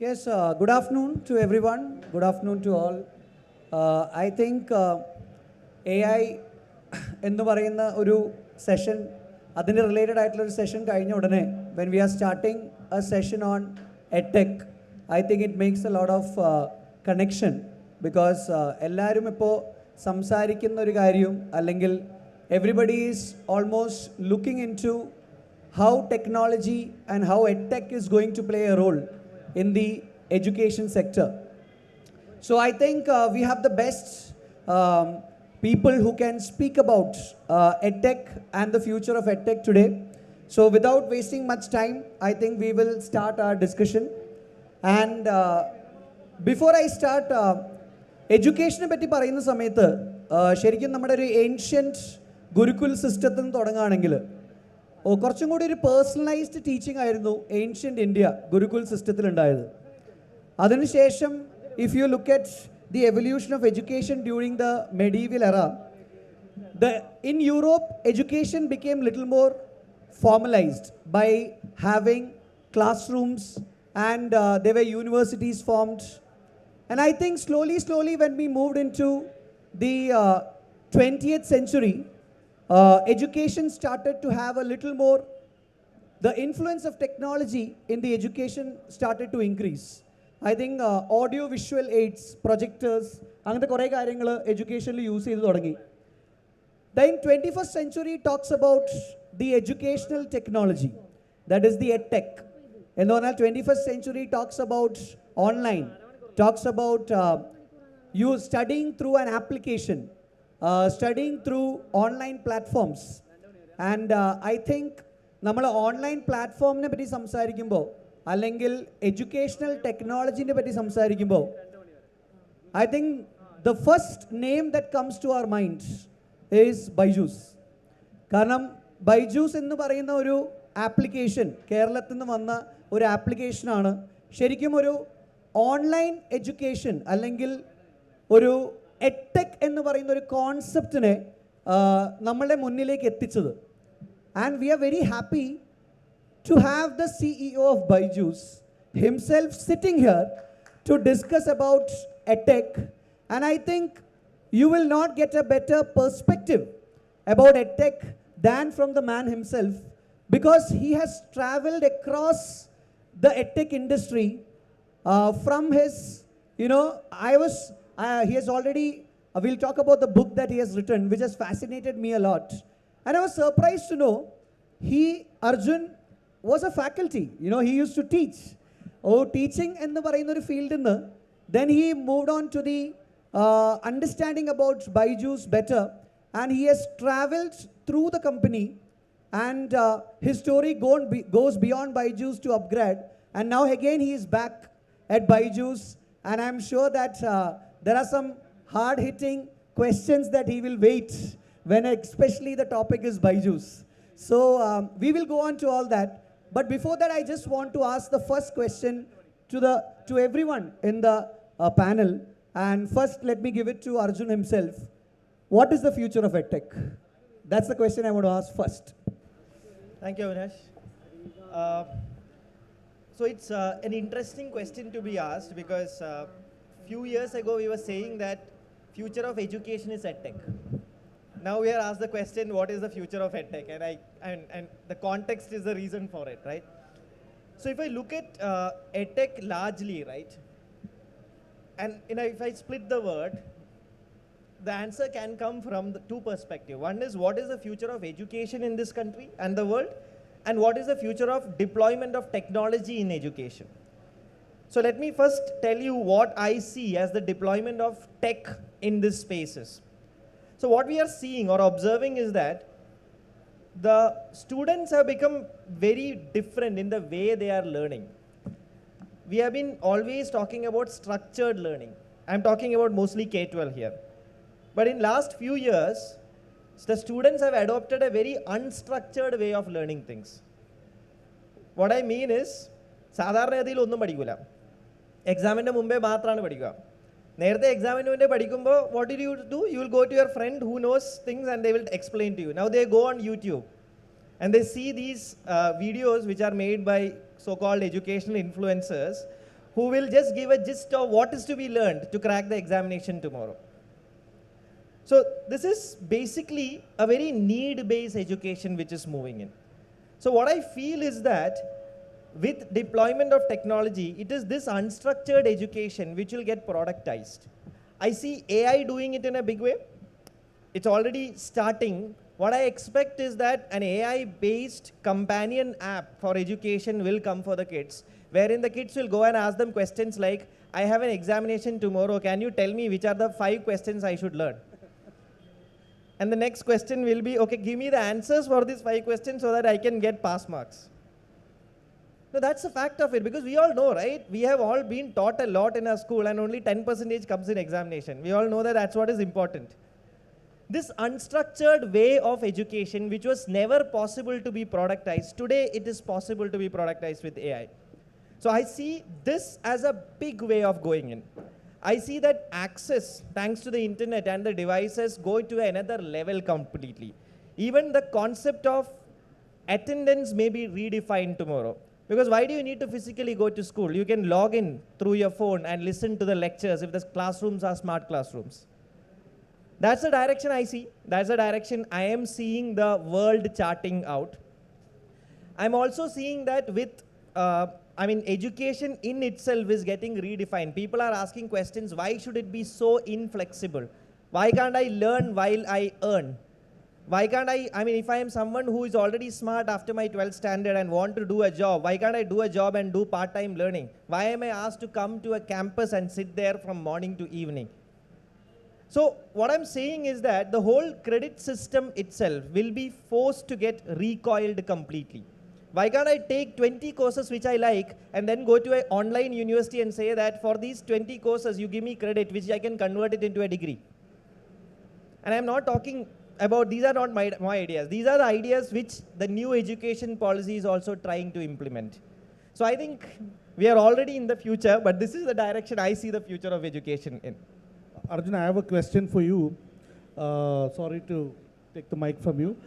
Yes, good afternoon to everyone. Good afternoon to all. I think AI എന്ന് പറയുന്ന ഒരു session അതിന് related ആയിട്ടുള്ള ഒരു സെഷൻ കഴിഞ്ഞ ഉടനെ when we are starting a session on Edtech, I think it makes a lot of connection because എല്ലാവരും ഇപ്പോൾ സംസാരിക്കുന്ന ഒരു കാര്യം അല്ലെങ്കിൽ everybody is almost looking into how technology and how Edtech is going to play a role in the education sector. So I think we have the best people who can speak about Edtech and the future of Edtech today. So without wasting much time, I think we will start our discussion. And before I start, education പറ്റി പറയുന്ന സമയത്ത് ശരിക്കും നമ്മുടെ ഒരു ancient Gurukul സിസ്റ്റത്തിൽ നിന്ന് തുടങ്ങുകയാണെങ്കിൽ കുറച്ചും കൂടി ഒരു പേഴ്സണലൈസ്ഡ് ടീച്ചിങ് ആയിരുന്നു ഏൻഷ്യൻറ്റ് ഇന്ത്യ ഗുരുകുൽ സിസ്റ്റത്തിലുണ്ടായത്. അതിനുശേഷം if you look at the evolution of education during the medieval era, in Europe, education became little more formalized by having classrooms and there were universities formed. And I think slowly when we moved into the 20th century, education started to have a little more, the influence of technology in the education started to increase. I think audio visual aids, projectors, അങ്ങനത്തെ കുറേ കാര്യങ്ങൾ എഡ്യൂക്കേഷനിൽ use ചെയ്ത് തുടങ്ങി. Then 21st century talks about the educational technology, that is the Edtech. എന്ന് പറഞ്ഞാൽ 21st century talks about online, talks about you studying through an application, studying through online platforms. And I think നമ്മൾ online പ്ലാറ്റ്ഫോമിനെ പറ്റി സംസാരിക്കുമ്പോൾ അല്ലെങ്കിൽ educational ടെക്നോളജീനെ പറ്റി സംസാരിക്കുമ്പോൾ I think the first name that comes to our mind is Byju's. കാരണം ബൈജൂസ് എന്ന് പറയുന്ന ഒരു ആപ്ലിക്കേഷൻ കേരളത്തിൽ നിന്ന് വന്ന ഒരു ആപ്ലിക്കേഷനാണ് ശരിക്കും ഒരു ഓൺലൈൻ എഡ്യൂക്കേഷൻ അല്ലെങ്കിൽ ഒരു എഡ്ടെക് എന്ന് പറയുന്ന ഒരു കോൺസെപ്റ്റിനെ നമ്മളുടെ മുന്നിലേക്ക് എത്തിച്ചത്. And we are very happy to have the CEO of Byju's himself sitting here to discuss about Edtech. And I think you will not get a better perspective about Edtech than from the man himself, because he has traveled across the Edtech industry from his, he has already, we'll talk about the book that he has written, which has fascinated me a lot. And I was surprised to know Arjun was a faculty. He used to teach. Teaching in the പറയുന്ന field in the, then he moved on to the understanding about Byju's better, and he has traveled through the company, and his story goes beyond Byju's to upgrade, and now again he is back at Byju's, and I'm sure that there are some hard-hitting questions that he will wait when especially the topic is Byju's. So we will go on to all that. But before that, I just want to ask the first question to everyone in the panel. And first, let me give it to Arjun himself. What is the future of Edtech? That's the question I want to ask first. Thank you, Avinash. So it's an interesting question to be asked because few years ago we were saying that future of education is Edtech. Now we are asked the question, what is the future of Edtech? And the context is the reason for it, right? So if I look at Edtech largely, right, and if I split the word, the answer can come from the two perspectives. One is, what is the future of education in this country and the world? And what is the future of deployment of technology in education? So let me first tell you what I see as the deployment of tech in these spaces. So what we are seeing or observing is that the students have become very different in the way they are learning. We have been always talking about structured learning. I'm talking about mostly K-12 here. But in last few years, the students have adopted a very unstructured way of learning things. What I mean is, സാധാരണഗതിയിൽ ഒന്നും പഠിക്കില്ല, എക്സാമിൻ്റെ മുമ്പേ മാത്രമാണ് പഠിക്കുക. നേരത്തെ എക്സാമിന് മുന്നേ പഠിക്കുമ്പോൾ what did you do? You will go to your friend who knows things and they will explain to you. Now they go on YouTube and they see these videos which are made by so-called educational influencers who will just give a gist of what is to be learned to crack the examination tomorrow. So this is basically a very need-based education which is moving in. So what I feel is that with deployment of technology, it is this unstructured education which will get productized. I see AI doing it in a big way. It's already starting. What I expect is that an AI-based companion app for education will come for the kids, wherein the kids will go and ask them questions like, I have an examination tomorrow, can you tell me which are the 5 questions I should learn? And the next question will be, okay, give me the answers for these 5 questions so that I can get pass marks. No, that's the fact of it, because we all know, right? We have all been taught a lot in our school and only 10% comes in examination. We all know that that's what is important. This unstructured way of education, which was never possible to be productized, today it is possible to be productized with AI. So I see this as a big way of going in. I see that access, thanks to the internet and the devices, go to another level completely. Even the concept of attendance may be redefined tomorrow. Because why do you need to physically go to school? You can log in through your phone and listen to the lectures if the classrooms are smart classrooms. That's the direction I see. That's the direction I am seeing the world charting out. I'm also seeing that with, education in itself is getting redefined. People are asking questions, why should it be so inflexible? Why can't I learn while I earn? Why can't if I am someone who is already smart after my 12th standard and want to do a job, why can't I do a job and do part-time learning? Why am I asked to come to a campus and sit there from morning to evening? So what I'm saying is that the whole credit system itself will be forced to get recoiled completely. Why can't I take 20 courses which I like and then go to an online university and say that for these 20 courses you give me credit which I can convert it into a degree? And I'm not talking about, these are not my ideas. These are the ideas which the new education policy is also trying to implement. So I think we are already in the future, but this is the direction I see the future of education in. Arjun, I have a question for you. Sorry to take the mic from you.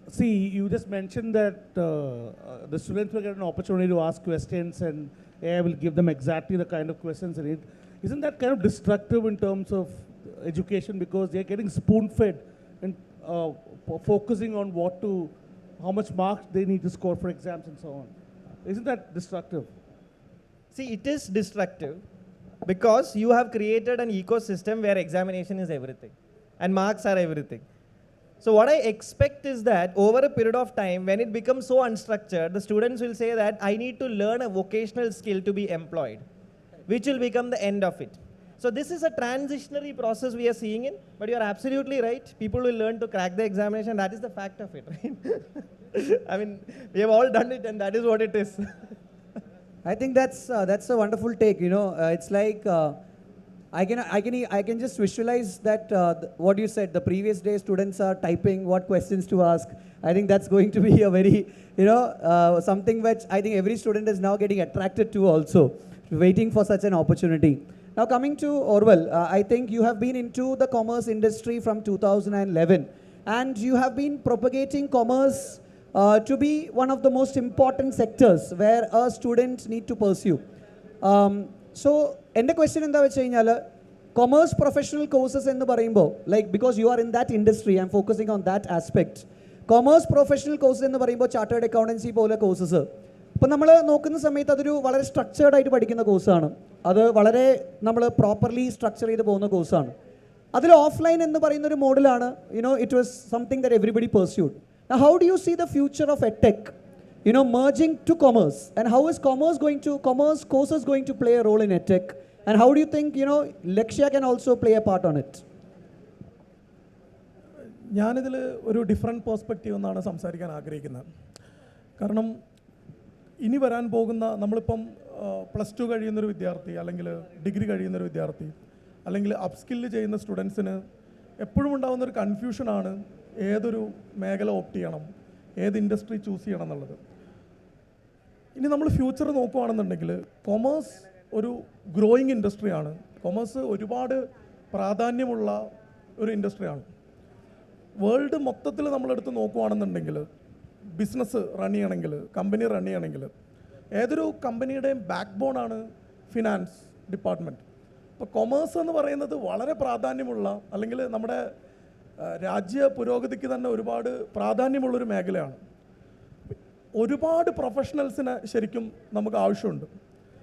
See, you just mentioned that the students will get an opportunity to ask questions and AI will give them exactly the kind of questions they need. Isn't that kind of destructive in terms of education, because they're getting spoon-fed and focusing on how much marks they need to score for exams and so on? Isn't that destructive? See, it is destructive because you have created an ecosystem where examination is everything and marks are everything. So what I expect is that over a period of time, when it becomes so unstructured, the students will say that I need to learn a vocational skill to be employed, which will become the end of it. So this is a transitionary process we are seeing in, but you're absolutely right. People will learn to crack the examination. That is the fact of it, right? We have all done it and that is what it is. I think that's a wonderful take. It's like I can just visualize that what you said. The previous day, students are typing what questions to ask. I think that's going to be a very something which I think every student is now getting attracted to, also waiting for such an opportunity. Now coming to Orwell, I think you have been into the commerce industry from 2011, and you have been propagating commerce to be one of the most important sectors where a student need to pursue. So, the question is, commerce professional courses in the like, because you are in that industry, I'm focusing on that aspect. Commerce professional courses in the chartered accountancy courses. But we are very structured course. That's a properly structured course. That's offline in the model. It was something that everybody pursued. Now, how do you see the future of Edtech? Merging to commerce, and how is commerce courses going to play a role in Edtech? And how do you think, Lakshya can also play a part on it? I have a different perspective on the കാരണം ഇനി വരാൻ പോകുന്ന നമ്മളിപ്പം plus two കഴിയുന്നൊരു വിദ്യാർത്ഥി അല്ലെങ്കിൽ degree കഴിയുന്നൊരു വിദ്യാർത്ഥി അല്ലെങ്കിൽ അപ്സ്കില്ല് ചെയ്യുന്ന സ്റ്റുഡൻസിന് എപ്പോഴും ഉണ്ടാകുന്നൊരു കൺഫ്യൂഷനാണ് ഏതൊരു മേഖല ഓപ്റ്റ് ചെയ്യണം, ഏത് ഇൻഡസ്ട്രി ചൂസ് ചെയ്യണം എന്നുള്ളത്. ഇനി നമ്മൾ ഫ്യൂച്ചർ നോക്കുകയാണെന്നുണ്ടെങ്കിൽ കൊമേഴ്സ് ഒരു ഗ്രോയിങ് ഇൻഡസ്ട്രിയാണ്. കൊമേഴ്സ് ഒരുപാട് പ്രാധാന്യമുള്ള ഒരു ഇൻഡസ്ട്രിയാണ്. വേൾഡ് മൊത്തത്തിൽ നമ്മളെടുത്ത് നോക്കുകയാണെന്നുണ്ടെങ്കിൽ ബിസിനസ് റൺ ചെയ്യണമെങ്കിൽ, കമ്പനി റൺ ചെയ്യണമെങ്കിൽ ഏതൊരു കമ്പനിയുടെയും ബാക്ക് ബോണാണ് ഫിനാൻസ് ഡിപ്പാർട്ട്മെൻറ്റ്. ഇപ്പോൾ കൊമേഴ്സ് എന്ന് പറയുന്നത് വളരെ പ്രാധാന്യമുള്ള, അല്ലെങ്കിൽ നമ്മുടെ രാജ്യ പുരോഗതിക്ക് തന്നെ ഒരുപാട് പ്രാധാന്യമുള്ളൊരു മേഖലയാണ്. ഒരുപാട് പ്രൊഫഷണൽസിനെ ശരിക്കും നമുക്ക് ആവശ്യമുണ്ട്.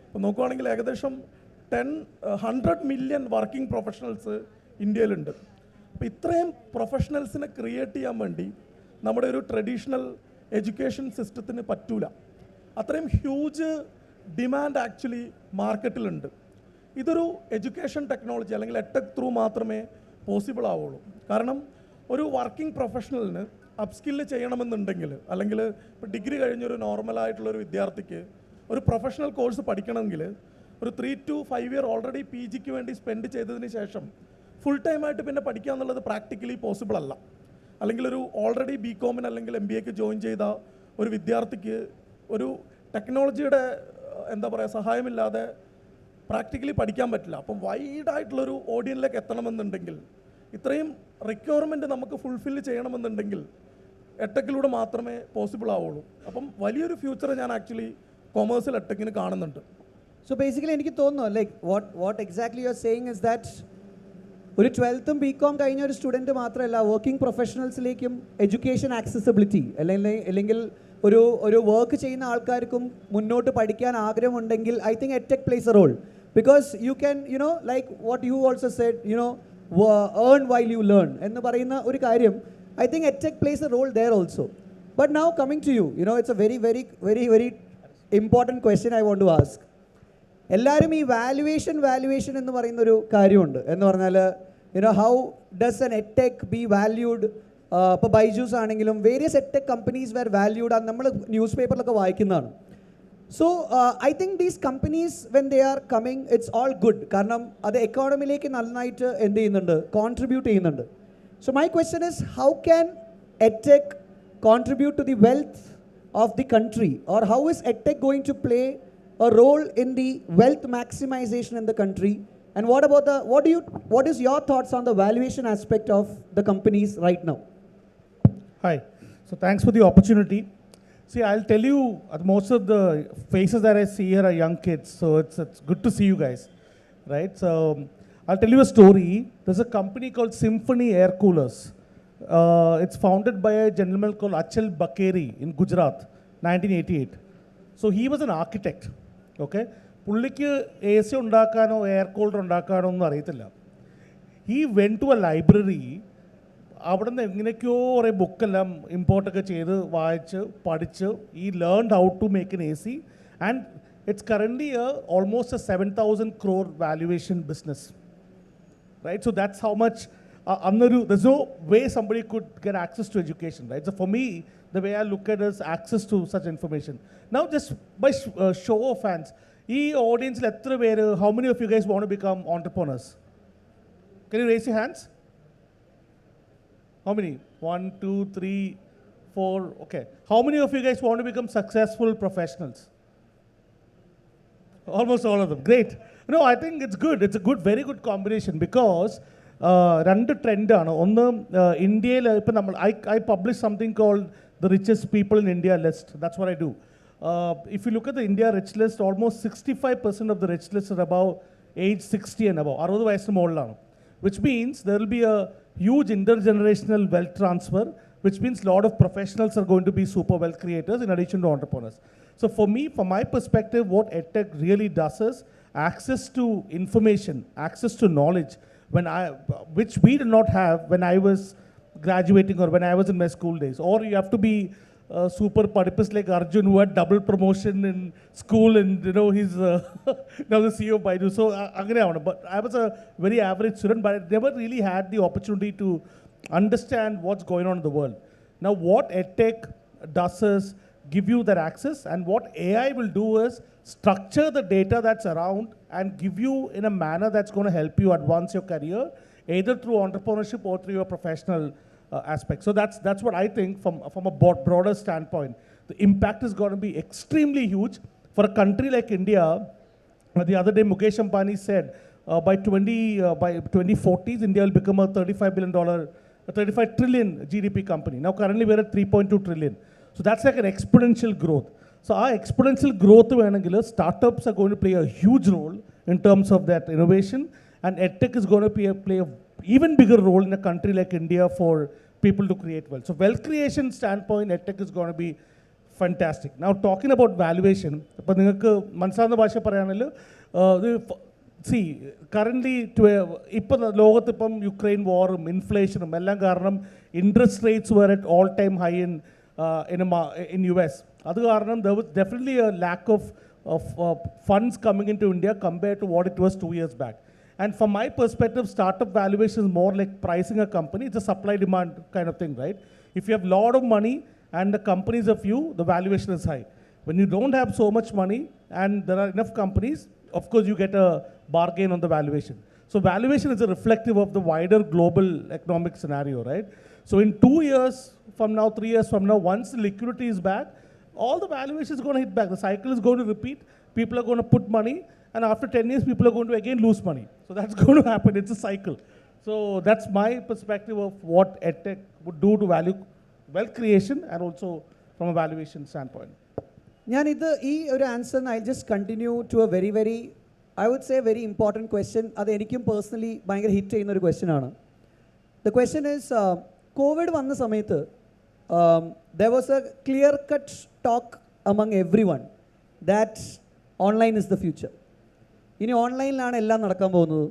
ഇപ്പോൾ നോക്കുവാണെങ്കിൽ ഏകദേശം 100 മില്യൺ വർക്കിംഗ് പ്രൊഫഷണൽസ് ഇന്ത്യയിലുണ്ട്. അപ്പോൾ ഇത്രയും പ്രൊഫഷണൽസിനെ ക്രിയേറ്റ് ചെയ്യാൻ വേണ്ടി നമ്മുടെ ഒരു ട്രഡീഷണൽ എഡ്യൂക്കേഷൻ സിസ്റ്റത്തിന് പറ്റൂല. അത്രയും ഹ്യൂജ് ഡിമാൻഡ് ആക്ച്വലി മാർക്കറ്റിലുണ്ട്. ഇതൊരു എഡ്യൂക്കേഷൻ ടെക്നോളജി അല്ലെങ്കിൽ എഡ്ടെക് ത്രൂ മാത്രമേ പോസിബിൾ ആവുള്ളൂ. കാരണം ഒരു വർക്കിംഗ് പ്രൊഫഷണലിന് അപ്സ്കില്ല് ചെയ്യണമെന്നുണ്ടെങ്കിൽ, അല്ലെങ്കിൽ ഇപ്പോൾ ഡിഗ്രി കഴിഞ്ഞൊരു നോർമലായിട്ടുള്ളൊരു വിദ്യാർത്ഥിക്ക് ഒരു പ്രൊഫഷണൽ കോഴ്സ് പഠിക്കണമെങ്കിൽ ഒരു 3 to 5 ഇയർ ഓൾറെഡി പി ജിക്ക് വേണ്ടി സ്പെൻഡ് ചെയ്തതിന് ശേഷം ഫുൾ ടൈമായിട്ട് പിന്നെ പഠിക്കുക എന്നുള്ളത് പ്രാക്ടിക്കലി പോസിബിൾ അല്ല. അല്ലെങ്കിൽ ഒരു ഓൾറെഡി ബി കോമിന് അല്ലെങ്കിൽ MBAക്ക് ജോയിൻ ചെയ്ത ഒരു വിദ്യാർത്ഥിക്ക് ഒരു ടെക്നോളജിയുടെ എന്താ പറയുക സഹായമില്ലാതെ പ്രാക്ടിക്കലി പഠിക്കാൻ പറ്റില്ല. അപ്പം വൈഡായിട്ടുള്ളൊരു ഓഡിയൻസിലേക്ക് എത്തണമെന്നുണ്ടെങ്കിൽ, ഇത്രയും റിക്വയർമെൻറ്റ് നമുക്ക് ഫുൾഫില്ല് ചെയ്യണമെന്നുണ്ടെങ്കിൽ എഡ്ടെക്കിലൂടെ മാത്രമേ പോസിബിൾ ആവുള്ളൂ. അപ്പം വലിയൊരു ഫ്യൂച്ചർ ഞാൻ ആക്ച്വലി കൊമേഴ്സിൽ എഡ്ടെക്കിന് കാണുന്നുണ്ട്. സോ ബേസിക്കലി എനിക്ക് തോന്നുന്നു like what exactly U are saying is that ഒരു 12th BCom കഴിഞ്ഞ ഒരു സ്റ്റുഡൻറ്റ് മാത്രമല്ല, വർക്കിംഗ് പ്രൊഫഷണൽസിലേക്കും എഡ്യൂക്കേഷൻ ആക്സസിബിലിറ്റി അല്ലെങ്കിൽ ഒരു വർക്ക് ചെയ്യുന്ന ആൾക്കാർക്കും മുന്നോട്ട് പഠിക്കാൻ ആഗ്രഹമുണ്ടെങ്കിൽ I think edtech plays a role. Because you can like what you also said earn while you learn എന്ന് പറയുന്ന ഒരു കാര്യം, I think edtech plays a role there also. But now coming to you, it's a very very very very important question I want to ask. എല്ലാവരും ഈ valuation എന്ന് പറയുന്നൊരു കാര്യമുണ്ട്. എന്ന് പറഞ്ഞാൽ how does an edtech be valued? ഇപ്പോൾ ബൈജൂസ് ആണെങ്കിലും various edtech companies were valued, അത് നമ്മൾ ന്യൂസ് പേപ്പറിലൊക്കെ വായിക്കുന്നതാണ്. So I think these companies when they are coming it's all good. കാരണം അത് എക്കോണമിയിലേക്ക് നന്നായിട്ട് എന്ത് ചെയ്യുന്നുണ്ട്, കോൺട്രിബ്യൂട്ട് ചെയ്യുന്നുണ്ട്. So my question is, how can edtech contribute to the wealth of the country, or how is edtech going to play a role in the wealth maximization in the country? And what is your thoughts on the valuation aspect of the companies right now? Hi. So thanks for the opportunity. See, I'll tell you, most of the faces that I see here are young kids, so it's good to see you guys, right? So I'll tell you a story. There's a company called Symphony Air Coolers. It's founded by a gentleman called Achal Bakeri in Gujarat, 1988. So he was an architect. Okay, പുള്ളിക്ക് AC ഉണ്ടാക്കാനോ air cooler ഉണ്ടാക്കാനോ ഒന്നും അറിയത്തില്ല. He went to a library. അവിടെ നിന്ന് എങ്ങനെയൊക്കെയോ കുറേ ബുക്കെല്ലാം ഇമ്പോർട്ടൊക്കെ ചെയ്ത് വായിച്ച് പഠിച്ച് ഈ learned how to make an AC, and it's currently almost a 7,000 crore valuation business, right? So that's how much there's no way somebody could get access to education, right? So for me, the way I look at it is access to such information. Now, just by show of hands, audience, how many of you guys want to become entrepreneurs? Can you raise your hands? How many? 1, 2, 3, 4. Okay. How many of you guys want to become successful professionals? Almost all of them. Great. No, I think it's good. It's a very good combination, because രണ്ട് ട്രെൻഡാണ്. ഒന്ന്, ഇന്ത്യയിൽ ഇപ്പം I publish something called the richest people in India list. That's what I do. If you look at the India rich list, almost 65% of the rich list are above age 60 and above. 60 വയസ്സിന് മുകളിലാണ്. Which means there will be a huge intergenerational wealth transfer, which means a lot of professionals are going to be super wealth creators in addition to entrepreneurs. So for me, from my perspective, what EdTech really does is access to information, access to knowledge, which we did not have when I was graduating or when I was in my school days. Or you have to be super purpose like Arjun, who had double promotion in school, and he's now the CEO of Baidu. So but I was a very average student, but I never really had the opportunity to understand what's going on in the world. Now what EdTech does is give you that access, and what AI will do is structure the data that's around and give you in a manner that's going to help you advance your career, either through entrepreneurship or through your professional aspect. So that's what I think from a broader standpoint. The impact is going to be extremely huge for a country like India. The other day Mukesh Ambani said by 2040s, India will become a $35 trillion GDP company. Now currently we're at 3.2 trillion. So that's like an exponential growth. So our exponential growth വേണമെങ്കിൽ startups are going to play a huge role in terms of that innovation, and EdTech is going to play a even bigger role in a country like India for people to create wealth. So wealth creation standpoint, EdTech is going to be fantastic. Now talking about valuation, ഇപ്പോൾ നിങ്ങൾക്ക് മനസ്സിലാവുന്ന ഭാഷ പറയുകയാണെങ്കിൽ see currently ഇപ്പോൾ ലോകത്ത് ഇപ്പം Ukraine വാറും ഇൻഫ്ലേഷനും എല്ലാം കാരണം interest rates were at all time high in US. അത് കാരണം there was definitely a lack of funds coming into India compared to what it was 2 years back. And from my perspective, startup valuation is more like pricing a company. It's a supply-demand kind of thing, right? If you have a lot of money and the companies are few, the valuation is high. When you don't have so much money and there are enough companies, of course you get a bargain on the valuation. So valuation is a reflective of the wider global economic scenario, right? So in 2 years from now, 3 years from now, once the liquidity is back, all the valuation is going to hit back. The cycle is going to repeat. People are going to put money, and after 10 years, people are going to again lose money. So that's going to happen. It's a cycle. So that's my perspective of what EdTech would do to value wealth creation and also from a valuation standpoint. ഞാനിത് ഈ ഒരു ആൻസറിന് I just continue to a very very I would say very important question. അത് എനിക്കും personally ഭയങ്കര hit ചെയ്യുന്ന ഒരു question ആണ്. ദ ക്വസ്റ്റ്യൻ ഈസ് കോവിഡ് വന്ന സമയത്ത് there was a clear-cut talk among everyone that online is the future. ഇനി ഓൺലൈനിലാണ് എല്ലാം നടക്കാൻ പോകുന്നത്,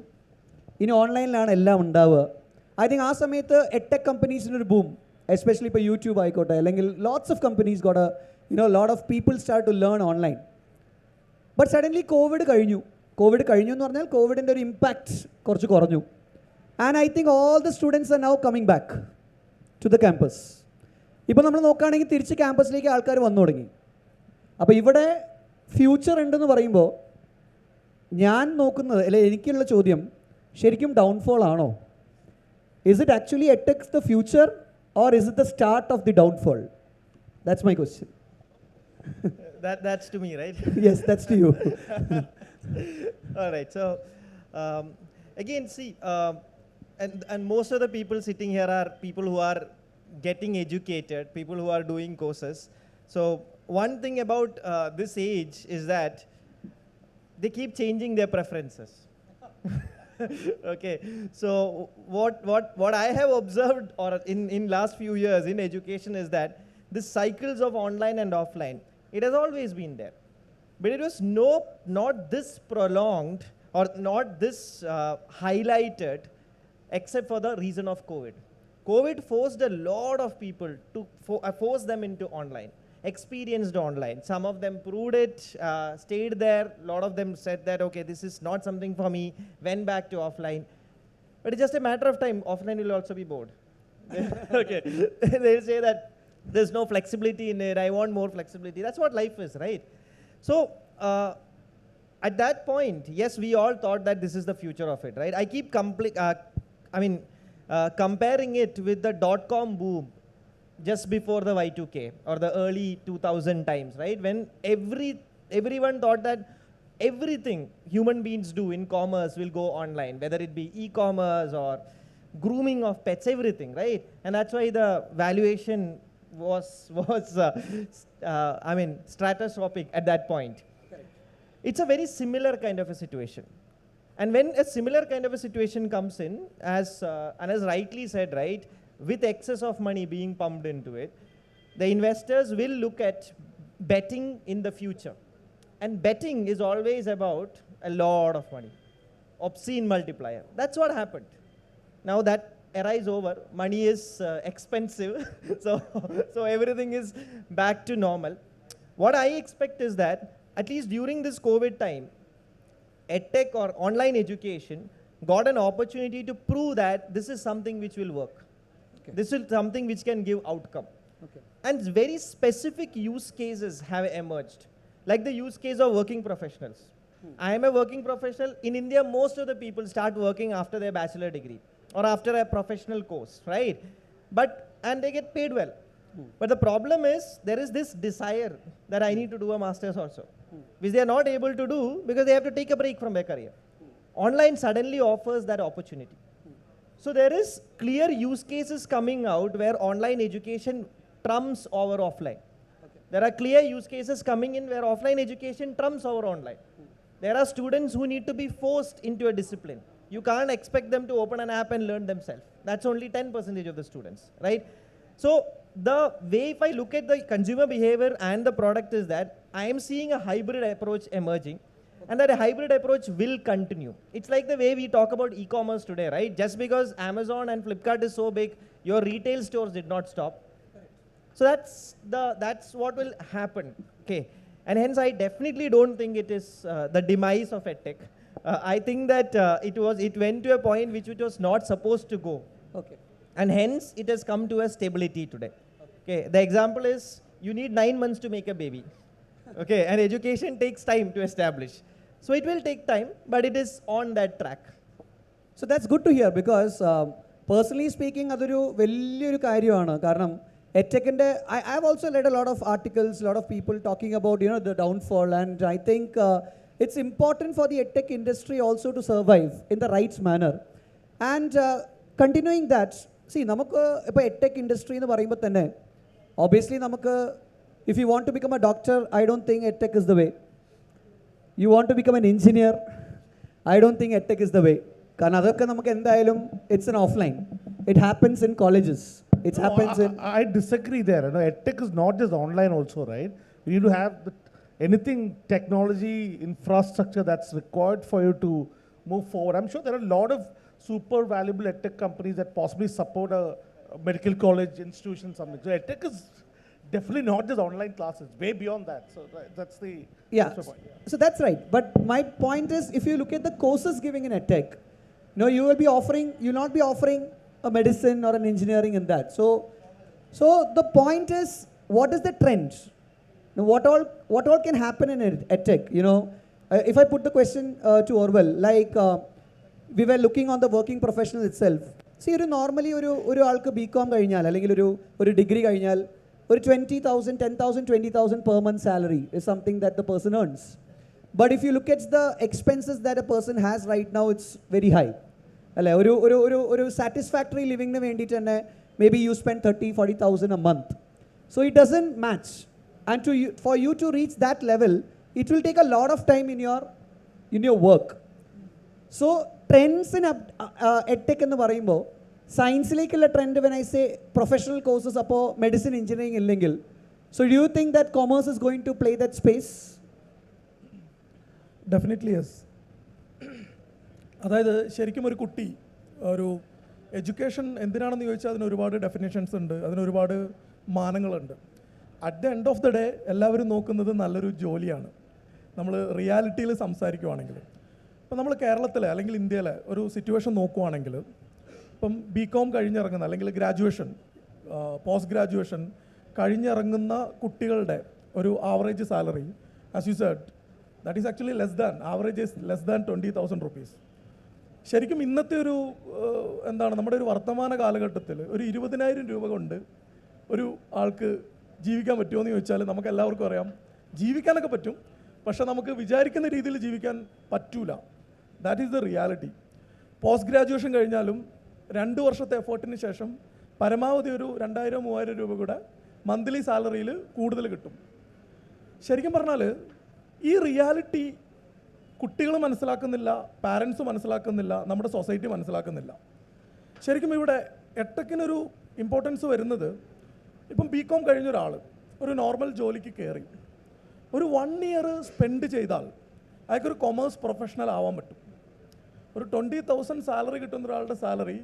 ഇനി ഓൺലൈനിലാണ് എല്ലാം ഉണ്ടാവുക. ഐ തിങ്ക് ആ സമയത്ത് എഡ്ടെക് കമ്പനീസിനൊരു ബൂം, എസ്പെഷ്യലി ഇപ്പോൾ യൂട്യൂബ് ആയിക്കോട്ടെ, അല്ലെങ്കിൽ lots of companies got lot of people start to learn online. But suddenly covid കഴിഞ്ഞു എന്ന് പറഞ്ഞാൽ കോവിഡിൻ്റെ ഒരു ഇമ്പാക്റ്റ് കുറച്ച് കുറഞ്ഞു. And I think all the students are now coming back to the campus. ഇപ്പോൾ നമ്മൾ നോക്കുകയാണെങ്കിൽ തിരിച്ച് ക്യാമ്പസിലേക്ക് ആൾക്കാർ വന്നു തുടങ്ങി. അപ്പോൾ ഇവിടെ ഫ്യൂച്ചർ ഉണ്ടെന്ന് പറയുമ്പോൾ ഞാൻ നോക്കുന്നത്, അല്ലെ എനിക്കുള്ള ചോദ്യം, ശരിക്കും ഡൗൺഫോൾ ആണോ? Is it actually edtechs the future or is it the start of the downfall? That's my question. That's to me, right? Yes, that's to you. All right. So again, see, and most of the people sitting here are people who are getting educated, people who are doing courses. So one thing about this age is that they keep changing their preferences. Okay, so what I have observed or in last few years in education is that the cycles of online and offline, it has always been there, but it was not this prolonged or not this highlighted except for the reason of COVID. COVID forced a lot of people to force them into online, experienced online. Some of them proved it, stayed there. A lot of them said that, okay, this is not something for me, went back to offline. But it's just a matter of time. Offline will also be bored. Okay, they'll say that there's no flexibility in it. I want more flexibility. That's what life is, right? So at that point, yes, we all thought that this is the future of it, right? I keep comparing it with the dot-com boom just before the Y2K or the early 2000 times, right? When everyone thought that everything human beings do in commerce will go online, whether it be e-commerce or grooming of pets, everything, right? And that's why the valuation was stratoscopic at that point. Correct. It's a very similar kind of a situation. And when a similar kind of a situation comes in, as rightly said, right, with excess of money being pumped into it, the investors will look at betting in the future. And betting is always about a lot of money, obscene multiplier. That's what happened. Now that era is over, money is expensive, so everything is back to normal. What I expect is that at least during this COVID time, EdTech or online education got an opportunity to prove that this is something which will work. Okay. This is something which can give outcome. Okay. And very specific use cases have emerged, like the use case of working professionals. I am a working professional. In India, most of the people start working after their bachelor degree or after a professional course, right? And they get paid well. But the problem is, there is this desire that I need to do a master's also, which they are not able to do because they have to take a break from their career. Online suddenly offers that opportunity. So there is clear use cases coming out where online education trumps over offline. Okay. There are clear use cases coming in where offline education trumps over online. There are students who need to be forced into a discipline. You can't expect them to open an app and learn themselves. That's only 10% of the students, right? So the way, if I look at the consumer behavior and the product, is that I am seeing a hybrid approach emerging, and that hybrid approach will continue. It's like the way we talk about e-commerce today, right? Just because Amazon and Flipkart is so big, your retail stores did not stop. So that's what will happen, okay? And hence I definitely don't think it is the demise of EdTech. I think that it went to a point which it was not supposed to go. Okay. And hence it has come to a stability today. Okay, the example is you need 9 months to make a baby. Okay, and education takes time to establish. So it will take time, but it is on that track. So that's good to hear because personally speaking, അതൊരു വലിയൊരു കാര്യമാണ് കാരണം EdTechന്റെ I've also read a lot of articles, a lot of people talking about the downfall, and I think it's important for the EdTech industry also to survive in the right manner. And continuing that, see, നമുക്ക് ഇപ്പോൾ EdTech industry എന്ന് പറയുമ്പോൾ തന്നെ obviously നമുക്ക് if you want to become a doctor, I don't think EdTech is the way. You want to become an engineer, I don't think EdTech is the way. കാരണം അതൊക്കെ നമുക്ക് എന്തായാലും it's an offline. It happens in colleges. It happens in... I disagree there. EdTech is not just online also, right? You need to have anything technology infrastructure that's required for you to move forward. I'm sure there are a lot of super valuable EdTech companies that possibly support a medical college institution, something. So EdTech is definitely not just online classes, way beyond that. So that's the point. So that's right. But my point is, if you look at the courses given in EdTech, you will not be offering a medicine or an engineering in that. So the point is, what is the trend? Now, what all can happen in EdTech? If I put the question to Orwell, like we were looking on the working professional itself. See, normally ഒരു ആൾക്ക് BCom കഴിഞ്ഞാൽ അല്ലെങ്കിൽ ഒരു degree കഴിഞ്ഞാൽ ഒരു 20,000, 10,000, 20,000 per month salary is something that the person earns. But if you look at the expenses that a person has right now, it's very high. ഒരു satisfactory living വേണ്ടിയിട്ട് തന്നെ maybe you spend 30,000-40,000 a month. So it doesn't match. And for you to reach that level, it will take a lot of time in your work. So trends in EdTech എന്ന് പറയുമ്പോൾ സയൻസിലേക്കുള്ള trend when I say professional courses അപ്പോൾ medicine engineering ഇല്ലെങ്കിൽ so do you think that commerce is going to play that space? Definitely yes. അതായത് ശരിക്കും ഒരു കുട്ടി ഒരു എഡ്യൂക്കേഷൻ എന്തിനാണെന്ന് ചോദിച്ചാൽ അതിന് ഒരുപാട് ഡെഫിനേഷൻസ് ഉണ്ട്, അതിനൊരുപാട് മാനങ്ങളുണ്ട്. At the end of the day എല്ലാവരും നോക്കുന്നത് നല്ലൊരു ജോലിയാണ്. നമ്മൾ റിയാലിറ്റിയിൽ സംസാരിക്കുവാണെങ്കിൽ ഇപ്പം നമ്മൾ കേരളത്തിലെ അല്ലെങ്കിൽ ഇന്ത്യയിലെ ഒരു സിറ്റുവേഷൻ നോക്കുവാണെങ്കിൽ ഇപ്പം BCom കഴിഞ്ഞിറങ്ങുന്ന അല്ലെങ്കിൽ ഗ്രാജുവേഷൻ പോസ്റ്റ് ഗ്രാജുവേഷൻ കഴിഞ്ഞിറങ്ങുന്ന കുട്ടികളുടെ ഒരു average salary as you said that is actually average is less than 20,000 rupees. ശരിക്കും ഇന്നത്തെ നമ്മുടെ ഒരു വർത്തമാന കാലഘട്ടത്തിൽ ഒരു 20,000 രൂപ കൊണ്ട് ഒരു ആൾക്ക് ജീവിക്കാൻ പറ്റുമോ എന്ന് ചോദിച്ചാൽ നമുക്ക് എല്ലാവർക്കും അറിയാം ജീവിക്കാനൊക്കെ പറ്റും, പക്ഷെ നമുക്ക് വിചാരിക്കുന്ന രീതിയിൽ ജീവിക്കാൻ പറ്റൂല. That is the reality. Post graduation കഴിഞ്ഞാലും 2 വർഷത്തെ എഫേർട്ടിന് ശേഷം പരമാവധി ഒരു 2,000-3,000 രൂപ കൂടെ മന്ത്ലി സാലറിയിൽ കൂടുതൽ കിട്ടും. ശരിക്കും പറഞ്ഞാൽ ഈ റിയാലിറ്റി കുട്ടികൾ മനസ്സിലാക്കുന്നില്ല, പാരൻസ് മനസ്സിലാക്കുന്നില്ല, നമ്മുടെ സൊസൈറ്റി മനസ്സിലാക്കുന്നില്ല. ശരിക്കും ഇവിടെ EdTechനൊരു ഇമ്പോർട്ടൻസ് വരുന്നത് ഇപ്പം BCom കഴിഞ്ഞ ഒരാൾ ഒരു നോർമൽ ജോലിക്ക് കയറി ഒരു 1 ഇയർ സ്പെൻഡ് ചെയ്താൽ അയാൾക്കൊരു കൊമേഴ്സ് പ്രൊഫഷണൽ ആവാൻ പറ്റും. ഒരു 20,000 സാലറി കിട്ടുന്ന ഒരാളുടെ salary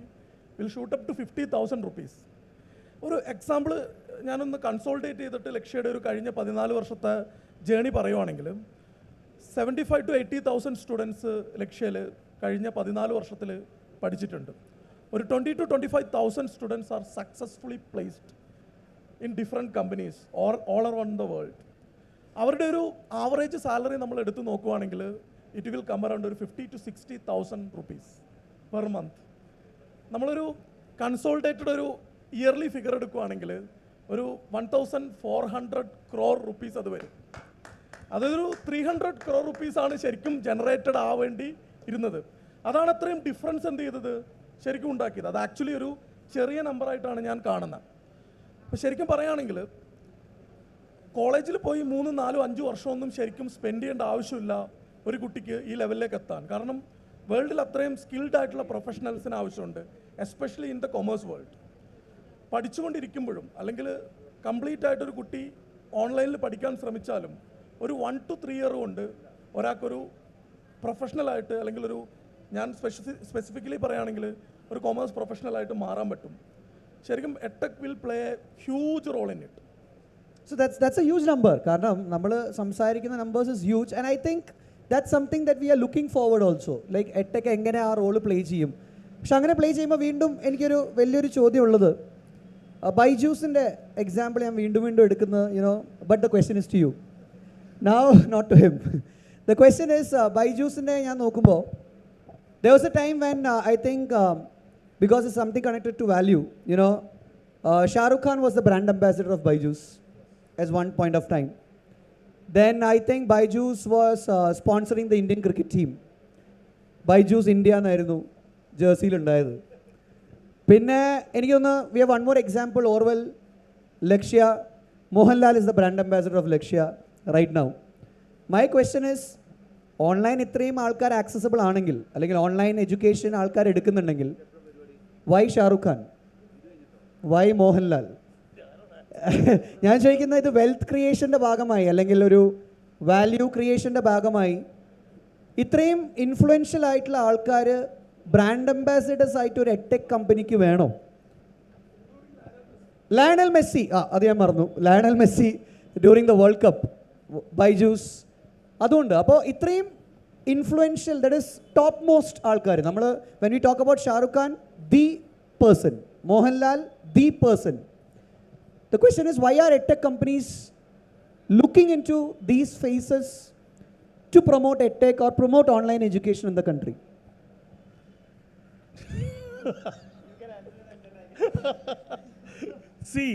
will shoot up to 50,000 rupees. ഒരു എക്സാമ്പിൾ ഞാനൊന്ന് കൺസോൾട്ടേറ്റ് ചെയ്തിട്ട് ലക്ഷ്യയുടെ ഒരു കഴിഞ്ഞ 14 വർഷത്തെ ജേണി പറയുവാണെങ്കിൽ 75,000 to 80,000 സ്റ്റുഡൻസ് ലക്ഷ്യയിൽ കഴിഞ്ഞ 14 വർഷത്തിൽ പഠിച്ചിട്ടുണ്ട്. ഒരു 20,000 to 25,000 students are successfully placed in different companies all around the world. അവരുടെ ഒരു ആവറേജ് സാലറി നമ്മൾ എടുത്ത് നോക്കുവാണെങ്കിൽ ഇറ്റ് വിൽ കം അറൗണ്ട് ഒരു 50,000 to 60,000 rupees പെർ മന്ത്. നമ്മളൊരു കൺസോൾട്ടേറ്റഡ് ഒരു ഇയർലി ഫിഗർ എടുക്കുവാണെങ്കിൽ ഒരു 1,400 crore rupees അത് വരും. അതൊരു 300 crore rupees ആണ് ശരിക്കും ജനറേറ്റഡ് ആവേണ്ടി ഇരുന്നത്. അതാണ് അത്രയും ഡിഫറൻസ് എന്ത് ചെയ്തത് ശരിക്കും ഉണ്ടാക്കിയത്. അത് ആക്ച്വലി ഒരു ചെറിയ നമ്പറായിട്ടാണ് ഞാൻ കാണുന്നത്. അപ്പോൾ ശരിക്കും പറയുകയാണെങ്കിൽ കോളേജിൽ പോയി 3, 4, 5 വർഷമൊന്നും ശരിക്കും സ്പെൻഡ് ചെയ്യേണ്ട ആവശ്യമില്ല ഒരു കുട്ടിക്ക് ഈ ലെവലിലേക്ക് എത്താൻ. കാരണം വേൾഡിൽ അത്രയും സ്കിൽഡ് ആയിട്ടുള്ള പ്രൊഫഷണൽസിന് ആവശ്യമുണ്ട്, especially in the commerce world. പഠിച്ചുകൊണ്ടിരിക്കുമ്പോഴും അല്ലെങ്കിൽ കംപ്ലീറ്റ് ആയിട്ടൊരു കുട്ടി ഓൺലൈനിൽ പഠിക്കാൻ ശ്രമിച്ചാലും ഒരു 1 to 3 ഇയർ കൊണ്ട് ഒരാൾക്കൊരു പ്രൊഫഷണലായിട്ട് അല്ലെങ്കിൽ ഒരു, ഞാൻ സ്പെസിഫിക്കലി പറയുകയാണെങ്കിൽ ഒരു കൊമേഴ്സ് പ്രൊഫഷണലായിട്ട് മാറാൻ പറ്റും. ശരിക്കും edtech will play a huge role in it. So that's a huge number. കാരണം നമ്മൾ സംസാരിക്കുന്ന numbers is huge and I think that's something that we are looking forward also. Like edtech എങ്ങനെ ആ റോള് പ്ലേ ചെയ്യും. പക്ഷെ അങ്ങനെ play ചെയ്യുമ്പോൾ വീണ്ടും എനിക്കൊരു വലിയൊരു ചോദ്യം ഉള്ളത്, ബൈജൂസിൻ്റെ എക്സാമ്പിൾ ഞാൻ വീണ്ടും എടുക്കുന്നത്, but the question is to you. Now not to him. The question is, ബൈജൂസിൻ്റെ ഞാൻ നോക്കുമ്പോൾ there was a time when I think because it's something connected to value, Shah Rukh Khan was the brand ambassador of Byju's at one point of time. Then I think Byju's was sponsoring the Indian cricket team. Byju's India എന്നായിരുന്നു ജേഴ്സിയിൽ ഉണ്ടായത്. പിന്നെ എനിക്കൊന്ന്, we have one more example, Orwell, Lakshya. Mohanlal is the brand ambassador of Lakshya right now. My question is, online ഇത്രയും ആൾക്കാർ accessible ആണെങ്കിൽ, അല്ലെങ്കിൽ online education ആൾക്കാർ എടുക്കുന്നുണ്ടെങ്കിൽ, വൈ ഷാറുഖ് ഖാൻ, വൈ മോഹൻലാൽ? ഞാൻ ചോദിക്കുന്നത്, ഇത് വെൽത്ത് ക്രിയേഷൻ്റെ ഭാഗമായി അല്ലെങ്കിൽ ഒരു വാല്യൂ ക്രിയേഷൻ്റെ ഭാഗമായി ഇത്രയും ഇൻഫ്ലുവൻഷ്യൽ ആയിട്ടുള്ള ആൾക്കാർ ബ്രാൻഡ് അംബാസിഡേഴ്സ് ആയിട്ട് ഒരു എഡ്ടെക് കമ്പനിക്ക് വേണോ? ലയണൽ മെസ്സി, അത് ഞാൻ മറന്നു, Lionel Messi during the World Cup, Byju's, അതുകൊണ്ട്. അപ്പോൾ ഇത്രയും influential, that is top most ആൾക്കാർ. നമ്മൾ when we talk about Shahrukh Khan, the person, Mohanlal, the person. The question is, why are edtech companies looking into these faces to promote edtech or promote online education in the country? See,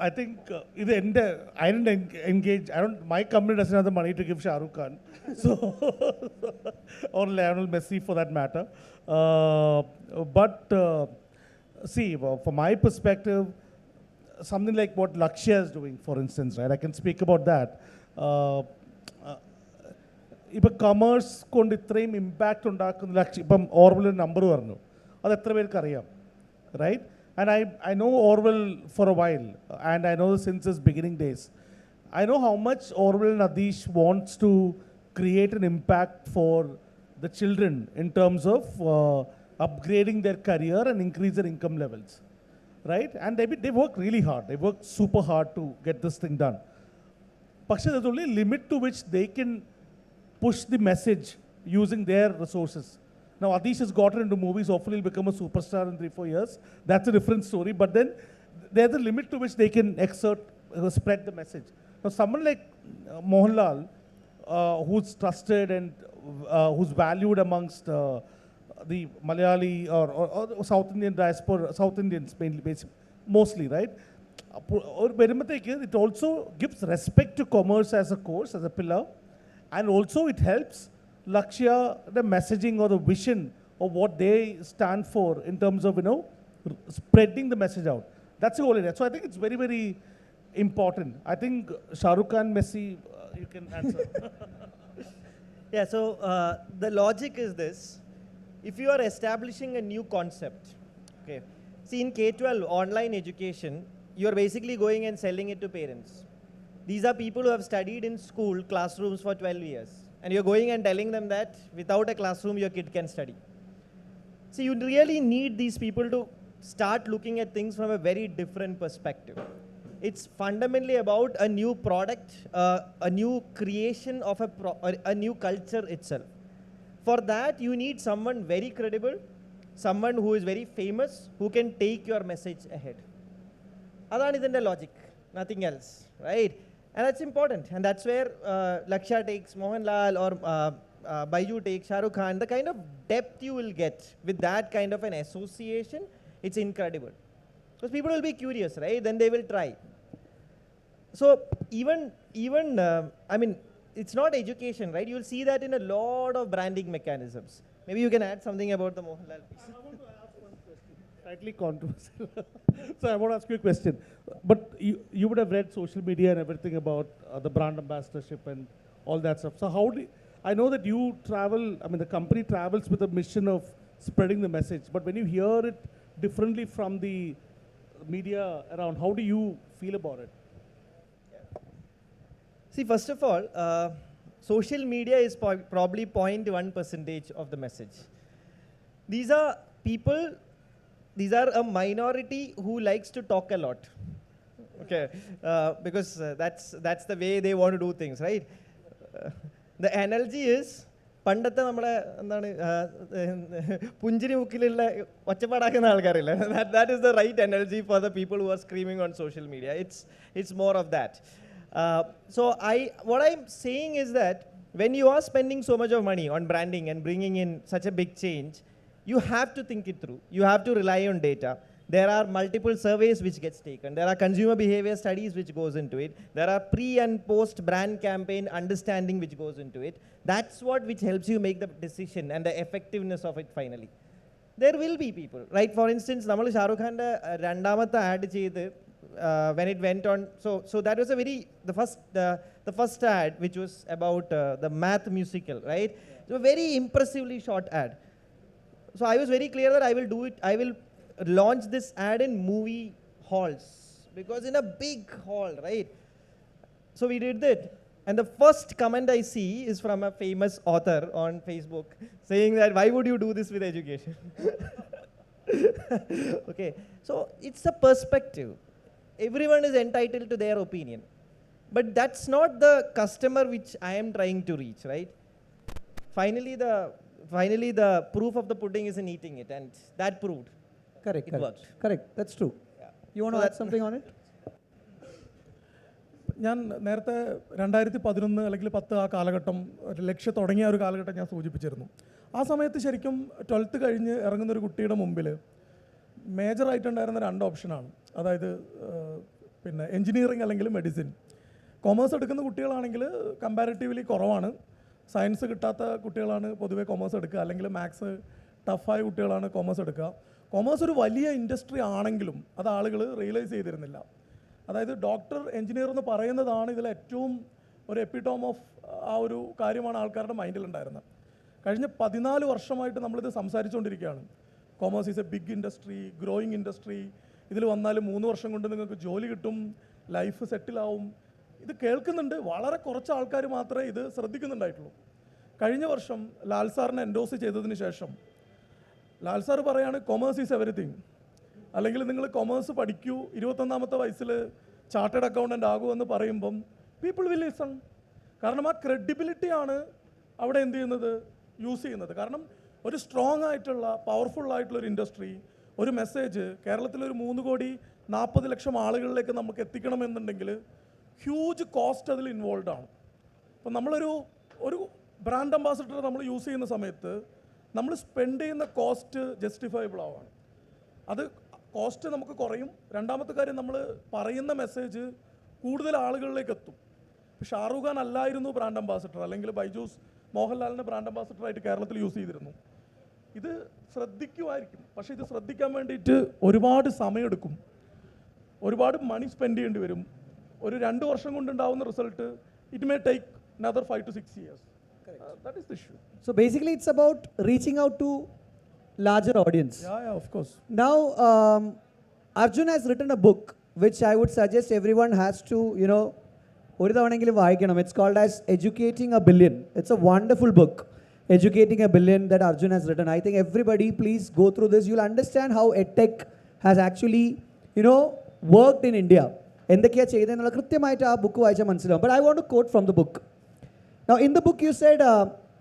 I think I didn't engage. My company doesn't have the money to give Shah Rukh Khan, so or Lionel Messi for that matter. But see, from my perspective, something like what Lakshya is doing, for instance, right? I can speak about that. ഇപ്പം commerce കൊണ്ട് ഇത്രയും impact ഉണ്ടാക്കുന്ന ലക്ഷ്യം, ഇപ്പം Orwell number പറഞ്ഞു, അത് എത്ര പേർക്ക് അറിയാം, right? And I know Orwell for a while, and I know since his beginning days. I know how much Orwell and Adish wants to create an impact for the children in terms of upgrading their career and increase their income levels, right? And they work really hard. They work super hard to get this thing done. But there's only a limit to which they can push the message using their resources. Now, Adish has gotten into movies, hopefully he'll become a superstar in 3-4 years. That's a different story. But then there's a limit to which they can spread the message. Now, someone like Mohanlal, who's trusted and who's valued amongst the Malayali or South Indian diaspora, South Indians mainly, mostly, right? It also gives respect to commerce as a course, as a pillar. And also it helps Lakshya, the messaging or the vision of what they stand for in terms of, spreading the message out. That's the whole idea. So I think it's very, very important. I think Shah Rukh Khan, Messi, you can answer. Yeah, so the logic is this. If you are establishing a new concept, okay, see in K-12 online education, you are basically going and selling it to parents. These are people who have studied in school, classrooms for 12 years. And you're going and telling them that without a classroom, your kid can study. So you really need these people to start looking at things from a very different perspective. It's fundamentally about a new product, a new creation of a new culture itself. For that, you need someone very credible, someone who is very famous, who can take your message ahead. That's the logic, nothing else, right? And that's important, and that's where Lakshya takes Mohanlal or Baiju takes Shah Rukh Khan. The kind of depth you will get with that kind of an association, it's incredible. Because people will be curious, right? Then they will try. So even it's not education, right? You will see that in a lot of branding mechanisms. Maybe you can add something about the Mohanlal piece. I want to ask one question. Slightly controversial. So I want to ask you a question. But you would have read social media and everything about the brand ambassadorship and all that stuff. So how do I know that you travel, I mean, the company travels with a mission of spreading the message, but when you hear it differently from the media around, how do you feel about it? See, first of all, social media is probably 0.1% of the message. These are people, these are a minority who likes to talk a lot. Okay, because that's the way they want to do things, right? The analogy is, പണ്ടത്തെ നമ്മുടെ എന്താണ് പുഞ്ചിരി മുക്കിലുള്ള ഒച്ചപ്പാടാക്കുന്ന ആൾക്കാരില്ല. That is the right analogy for the people who are screaming on social media. It's more of that. So what I'm saying is that when you are spending so much of money on branding and bringing in such a big change, you have to think it through. You have to rely on data. There are multiple surveys which gets taken. There are consumer behavior studies which goes into it. There are pre and post brand campaign understanding which goes into it. That's what which helps you make the decision and the effectiveness of it finally. There will be people, right? For instance, നമ്മൾ ഷാറുഖ് ഖാന്റെ രണ്ടാമത്തെ add ചെയ്ത് when it went on, so that was the first ad which was about the math musical, right? So a very impressively short ad. So I was very clear that I will launch this ad in movie halls, because in a big hall, right? So we did that. And the first comment I see is from a famous author on Facebook saying that, why would you do this with education? Okay, so it's a perspective. Everyone is entitled to their opinion. But that's not the customer which I am trying to reach, right? Finally, the proof of the pudding is in eating it, and that proved. Correct. It Correct. worked. Correct. That's true. Yeah. You want to add something on it? ഞാൻ നേരത്തെ 2011 അല്ലെങ്കിൽ 10 ആ കാലഘട്ടം ഒരു ലക്ഷ്യം തുടങ്ങിയ ഒരു കാലഘട്ടം ഞാൻ സൂചിപ്പിച്ചിരുന്നു. ആ സമയത്ത് ശരിക്കും 12th കഴിഞ്ഞ് ഇറങ്ങുന്ന ഒരു കുട്ടിയുടെ മുമ്പിൽ മേജറായിട്ടുണ്ടായിരുന്ന 2 ഓപ്ഷനാണ്. അതായത് പിന്നെ എൻജിനീയറിംഗ് അല്ലെങ്കിൽ മെഡിസിൻ. കൊമേഴ്സ് എടുക്കുന്ന കുട്ടികളാണെങ്കിൽ കമ്പാരിറ്റീവ്ലി കുറവാണ്. സയൻസ് കിട്ടാത്ത കുട്ടികളാണ് പൊതുവേ കൊമേഴ്സ് എടുക്കുക, അല്ലെങ്കിൽ മാത്സ് ടഫായ കുട്ടികളാണ് കൊമേഴ്സ് എടുക്കുക. കൊമേഴ്സ് ഒരു വലിയ ഇൻഡസ്ട്രി ആണെങ്കിലും അത് ആളുകൾ റിയലൈസ് ചെയ്തിരുന്നില്ല. അതായത് ഡോക്ടർ, എൻജിനീയർ എന്ന് പറയുന്നതാണ് ഇതിൽ ഏറ്റവും ഒരു എപ്പിറ്റോം ഓഫ് ആ ഒരു കാര്യമാണ് ആൾക്കാരുടെ മൈൻഡിലുണ്ടായിരുന്നത്. കഴിഞ്ഞ 14 വർഷമായിട്ട് നമ്മളിത് സംസാരിച്ചുകൊണ്ടിരിക്കുകയാണ്. Commerce is a big industry, growing industry, ഇതിൽ വന്നാൽ 3 വർഷം കൊണ്ട് നിങ്ങൾക്ക് ജോലി കിട്ടും, ലൈഫ് സെറ്റിലാവും. ഇത് കേൾക്കുന്നുണ്ട്, വളരെ കുറച്ച് ആൾക്കാർ മാത്രമേ ഇത് ശ്രദ്ധിക്കുന്നുണ്ടായിട്ടുള്ളൂ. കഴിഞ്ഞ വർഷം ലാൽ സാറിനെ എൻഡോസ് ചെയ്തതിന് ശേഷം ലാൽ സാർ പറയാണ് കൊമേഴ്സ് ഈസ് എവറിത്തിങ്, അല്ലെങ്കിൽ നിങ്ങൾ കൊമേഴ്സ് പഠിക്കൂ, 21ാമത്തെ വയസ്സിൽ ചാർട്ടേഡ് അക്കൗണ്ടൻ്റ് ആകുമെന്ന് പറയുമ്പം പീപ്പിൾ വിൽ ലിസൺ. കാരണം ആ ക്രെഡിബിലിറ്റിയാണ് അവിടെ എന്ത് ചെയ്യുന്നത്, യൂസ് ചെയ്യുന്നത്. കാരണം ഒരു സ്ട്രോങ് ആയിട്ടുള്ള പവർഫുൾ ആയിട്ടുള്ളൊരു ഇൻഡസ്ട്രി, ഒരു മെസ്സേജ് കേരളത്തിലൊരു 3,40,00,000 ആളുകളിലേക്ക് നമുക്ക് എത്തിക്കണമെന്നുണ്ടെങ്കിൽ ഹ്യൂജ് കോസ്റ്റ് അതിൽ ഇൻവോൾവ് ആണ്. അപ്പം ഒരു ബ്രാൻഡ് അംബാസിഡർ നമ്മൾ യൂസ് ചെയ്യുന്ന സമയത്ത് നമ്മൾ സ്പെൻഡ് ചെയ്യുന്ന കോസ്റ്റ് ജസ്റ്റിഫയബിൾ ആവാണ്. അത് കോസ്റ്റ് നമുക്ക് കുറയും. രണ്ടാമത്തെ കാര്യം, നമ്മൾ പറയുന്ന മെസ്സേജ് കൂടുതൽ ആളുകളിലേക്ക് എത്തും. ഷാറുഖ് ഖാൻ അല്ലായിരുന്നു ബ്രാൻഡ് അംബാസിഡർ, അല്ലെങ്കിൽ ബൈജൂസ് മോഹൻലാലിനെ ബ്രാൻഡ് അംബാസിഡറായിട്ട് കേരളത്തിൽ യൂസ് ചെയ്തിരുന്നു. ഇത് ശ്രദ്ധിക്കുമായിരിക്കും, പക്ഷേ ഇത് ശ്രദ്ധിക്കാൻ വേണ്ടിയിട്ട് ഒരുപാട് സമയമെടുക്കും, ഒരുപാട് മണി സ്പെൻഡ് ചെയ്യേണ്ടി വരും. ഒരു 2 വർഷം കൊണ്ടുണ്ടാവുന്ന result it may take another 5 to 6 years. That is the issue. So basically it's about reaching out to larger audience. Yeah, of course. Now, Arjun has written a book which I would suggest everyone has to, ഒരു തവണയെങ്കിലും വായിക്കണം. It's called as Educating a Billion. It's a wonderful book, Educating a Billion, that Arjun has written. I think everybody please go through this. You'll understand how Edtech has actually, worked in India. എന്തൊക്കെയാണ് ചെയ്തതെന്നുള്ള കൃത്യമായിട്ട് ആ book വായിച്ചാൽ മനസ്സിലാവും. But I want to quote from the book. Now, in the book you said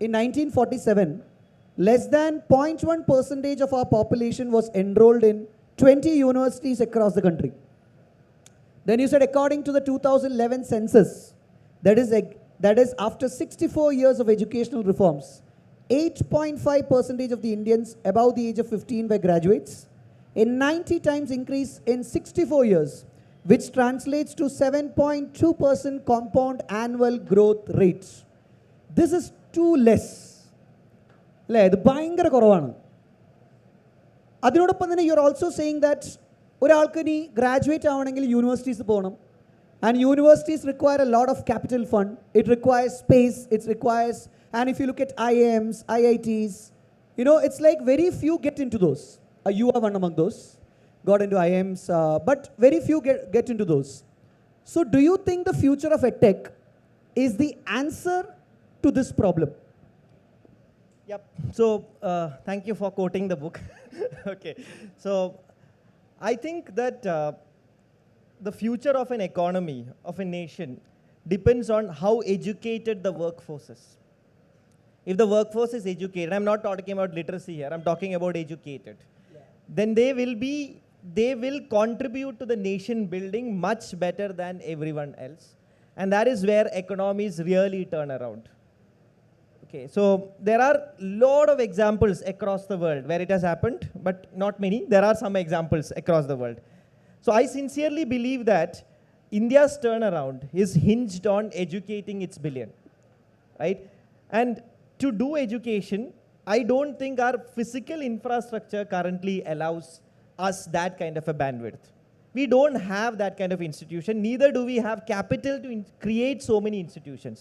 in 1947, less than 0.1% of our population was enrolled in 20 universities across the country. Then you said, according to the 2011 census, that is after 64 years of educational reforms, 8.5% of the Indians above the age of 15 were graduates, a 90 times increase in 64 years, which translates to 7.2% compound annual growth rates. This is too less. അല്ലേ, ഇത് ഭയങ്കര കുറവാണ്. അതിനോടൊപ്പം തന്നെ you are also saying that ഒരാൾക്ക് ഇനി graduate ആവണമെങ്കിൽ universities പോകണം. And universities require a lot of capital fund. It requires space, it requires, and if you look at IIMs, IITs, you know, it's like very few get into those. You are one among those, got into IIMs, but very few get into those. So do you think the future of EdTech is the answer to this problem? Yep. So thank you for quoting the book. Okay. So I think that the future of an economy, of a nation, depends on how educated the workforce is. If the workforce is educated, I'm not talking about literacy here, I'm talking about educated, then they will contribute to the nation building much better than everyone else. And that is where economies really turn around. Okay, so there are a lot of examples across the world where it has happened, but not many. There are some examples across the world. So I sincerely believe that India's turnaround is hinged on educating its billion, right? And to do education, I don't think our physical infrastructure currently allows us that kind of a bandwidth. We don't have that kind of institution, neither do we have capital to create so many institutions.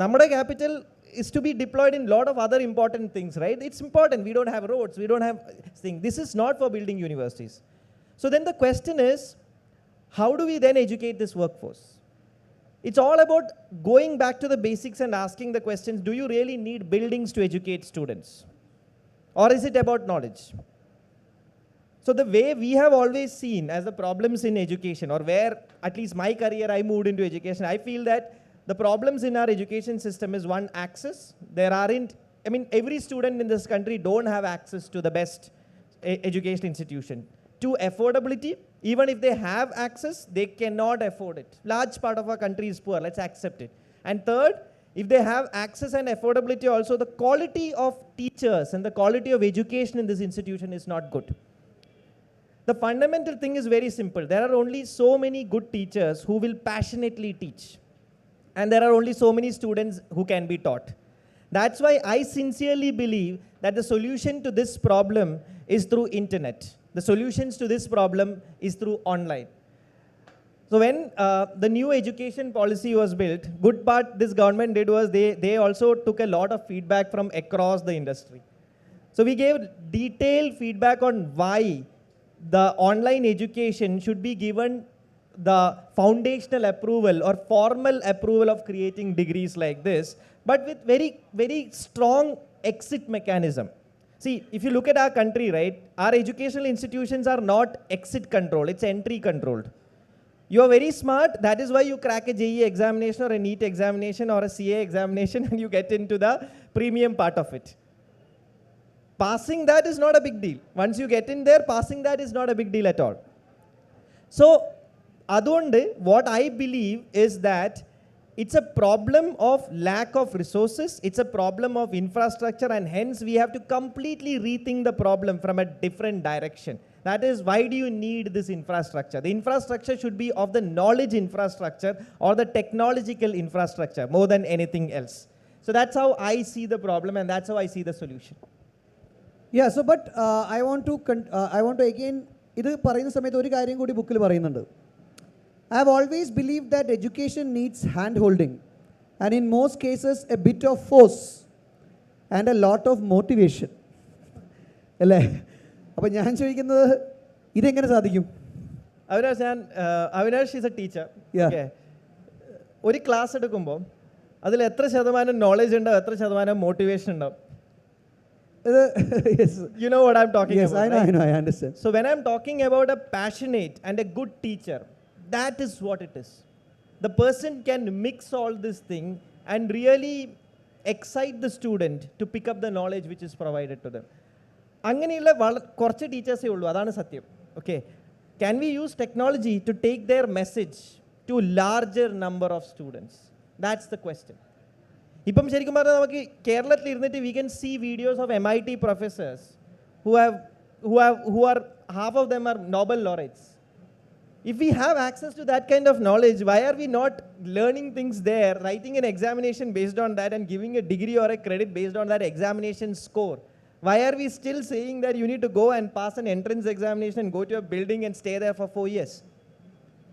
Namada capital is to be deployed in a lot of other important things, right? It's important. We don't have roads, we don't have things. This is not for building universities. So then the question is, how do we then educate this workforce? It's all about going back to the basics and asking the questions, do you really need buildings to educate students? Or is it about knowledge? So the way we have always seen as the problems in education, or where at least my career I moved into education, I feel that the problems in our education system is one, access. There aren't, I mean, every student in this country don't have access to the best education institution. Two, affordability. Even if they have access, they cannot afford it. Large part of our country is poor, let's accept it. And third, if they have access and affordability also, the quality of teachers and the quality of education in this institution is not good. The fundamental thing is very simple. There are only so many good teachers who will passionately teach. And there are only so many students who can be taught. That's why I sincerely believe that the solution to this problem is through internet. The solutions to this problem is through online. So when the new education policy was built, good part this government did was they also took a lot of feedback from across the industry. So we gave detailed feedback on why the online education should be given the foundational approval or formal approval of creating degrees like this, but with very, very strong exit mechanism. See, if you look at our country, right, our educational institutions are not exit control, it's entry controlled. You are very smart, that is why you crack a JEE examination or a NEET examination or a CA examination and you get into the premium part of it. Passing that is not a big deal. Once you get in there, passing that is not a big deal at all. So, adonde, what I believe is that it's a problem of lack of resources, it's a problem of infrastructure, and hence we have to completely rethink the problem from a different direction. That is, why do you need this infrastructure? The infrastructure should be of the knowledge infrastructure or the technological infrastructure more than anything else. So that's how I see the problem and that's how I see the solution. Yeah, so but I want to again, ഇത് പറയുന്ന സമയത്ത് ഒരു കാര്യം കൂടി ബുക്കിൽ പറയുന്നുണ്ട്. I have always believed that education needs hand-holding, and in most cases a bit of force and a lot of motivation. അല്ലേ? അപ്പോൾ ഞാൻ ചോദിക്കുന്നത് ഇതെങ്ങനെ സാധിക്കും? Avinash is a teacher. Yeah. Okay. ഒരു ക്ലാസ് എടുക്കുമ്പോൾ അതിൽ എത്ര ശതമാനം നോളജ് ഉണ്ടാവും, എത്ര ശതമാനം മോട്ടിവേഷൻ ഉണ്ടാവും? Yes. You know what I'm talking yes, about. Yes, right? I know, I understand. So when I'm talking about a passionate and a good teacher, that is what it is. The person can mix all this thing and really excite the student to pick up the knowledge which is provided to them. അങ്ങനെയുള്ള കുറച്ച് ടീച്ചേഴ്സേ ഉള്ളൂ, അതാണ് സത്യം. Okay. Can we use technology to take their message to larger number of students? That's the question. ഇപ്പം ശരിക്കും പറഞ്ഞാൽ നമുക്ക് കേരളത്തിൽ ഇരുന്നിട്ട് we can see videos of MIT professors who are half of them are Nobel laureates. If we have access to that kind of knowledge, why are we not learning things there, writing an examination based on that and giving a degree or a credit based on that examination score? Why are we still saying that you need to go and pass an entrance examination and go to a building and stay there for 4 years?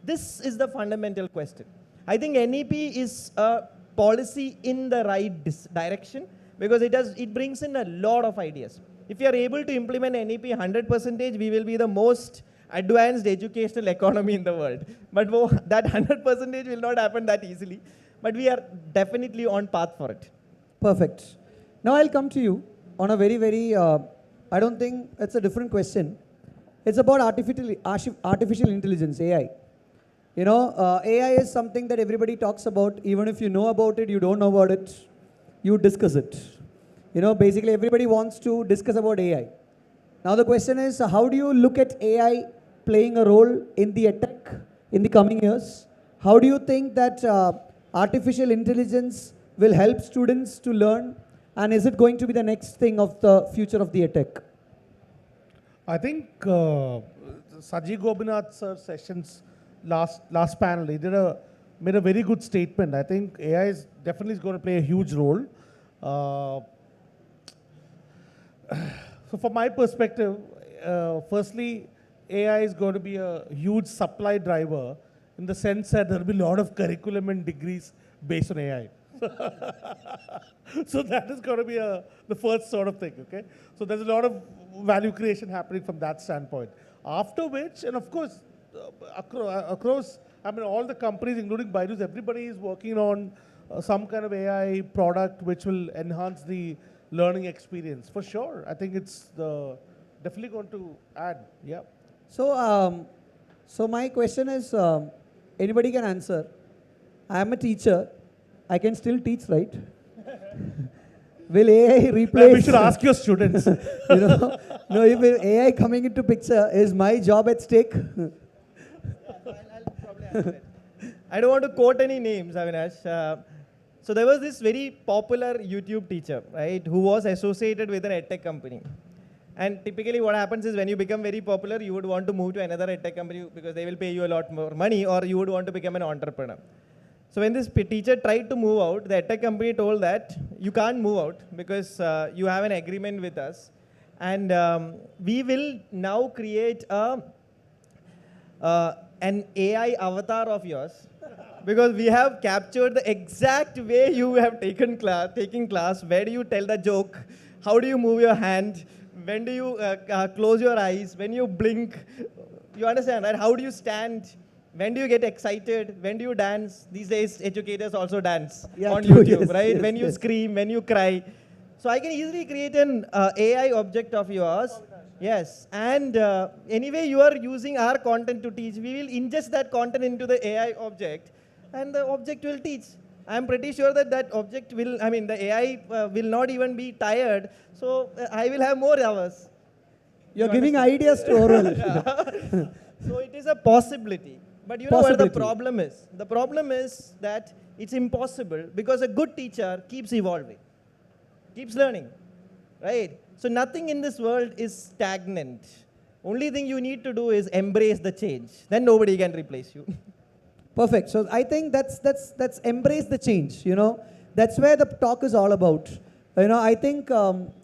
This is the fundamental question. I think NEP is a policy in the right direction because it brings in a lot of ideas. If you are able to implement NEP 100%, we will be the most advanced educational economy in the world. But that 100% will not happen that easily. But we are definitely on path for it. Perfect. Now I'll come to you on a very, I don't think it's a different question. It's about artificial intelligence, AI. You know, AI is something that everybody talks about. Even if you know about it, you don't know about it, you discuss it. You know, basically everybody wants to discuss about AI. Now the question is, how do you look at AI playing a role in the Edtech in the coming years? How do you think that artificial intelligence will help students to learn? And is it going to be the next thing of the future of the Edtech? I think Saji Gopinath sir's sessions last panel, he made a very good statement. I think AI is definitely going to play a huge role. So from my perspective, firstly, AI is going to be a huge supply driver in the sense that there will be a lot of curriculum and degrees based on AI. So that is going to be the first sort of thing, okay? So there's a lot of value creation happening from that standpoint. After which, and of course, across, I mean, all the companies, including Baidu's, everybody is working on some kind of AI product which will enhance the learning experience. For sure. I think it's definitely going to add, yeah. So, so my question is, anybody can answer. I am a teacher. I can still teach, right? Will AI replace? We should ask your students. You know, no, if AI coming into picture, is my job at stake? I'll probably answer it. I don't want to quote any names, Avinash. So there was this very popular YouTube teacher, right, who was associated with an edtech company. And typically what happens is when you become very popular, you would want to move to another edtech company because they will pay you a lot more money, or you would want to become an entrepreneur. So when this teacher tried to move out, the edtech company told that you can't move out because you have an agreement with us. And we will now create an AI avatar of yours because we have captured the exact way you have taken class. Where do you tell the joke? How do you move your hand? When do you close your eyes? When you blink? You understand, right? How do you stand? When do you get excited? When do you dance? These days, educators also dance on YouTube, yes, right? yes, when you scream, when you cry. So I can easily create an AI object of yours. Yes, and anyway, you are using our content to teach. We will ingest that content into the AI object, and the object will teach. I'm pretty sure that that object will, I mean, the AI will not even be tired. So I will have more hours. You're giving ideas to Orwell. So it is a possibility. But you know what the problem is? The problem is that it's impossible because a good teacher keeps evolving, keeps learning, right? So nothing in this world is stagnant. Only thing you need to do is embrace the change. Then nobody can replace you. Perfect. So I think that's embrace the change. You know, that's where the talk is all about. You know, I think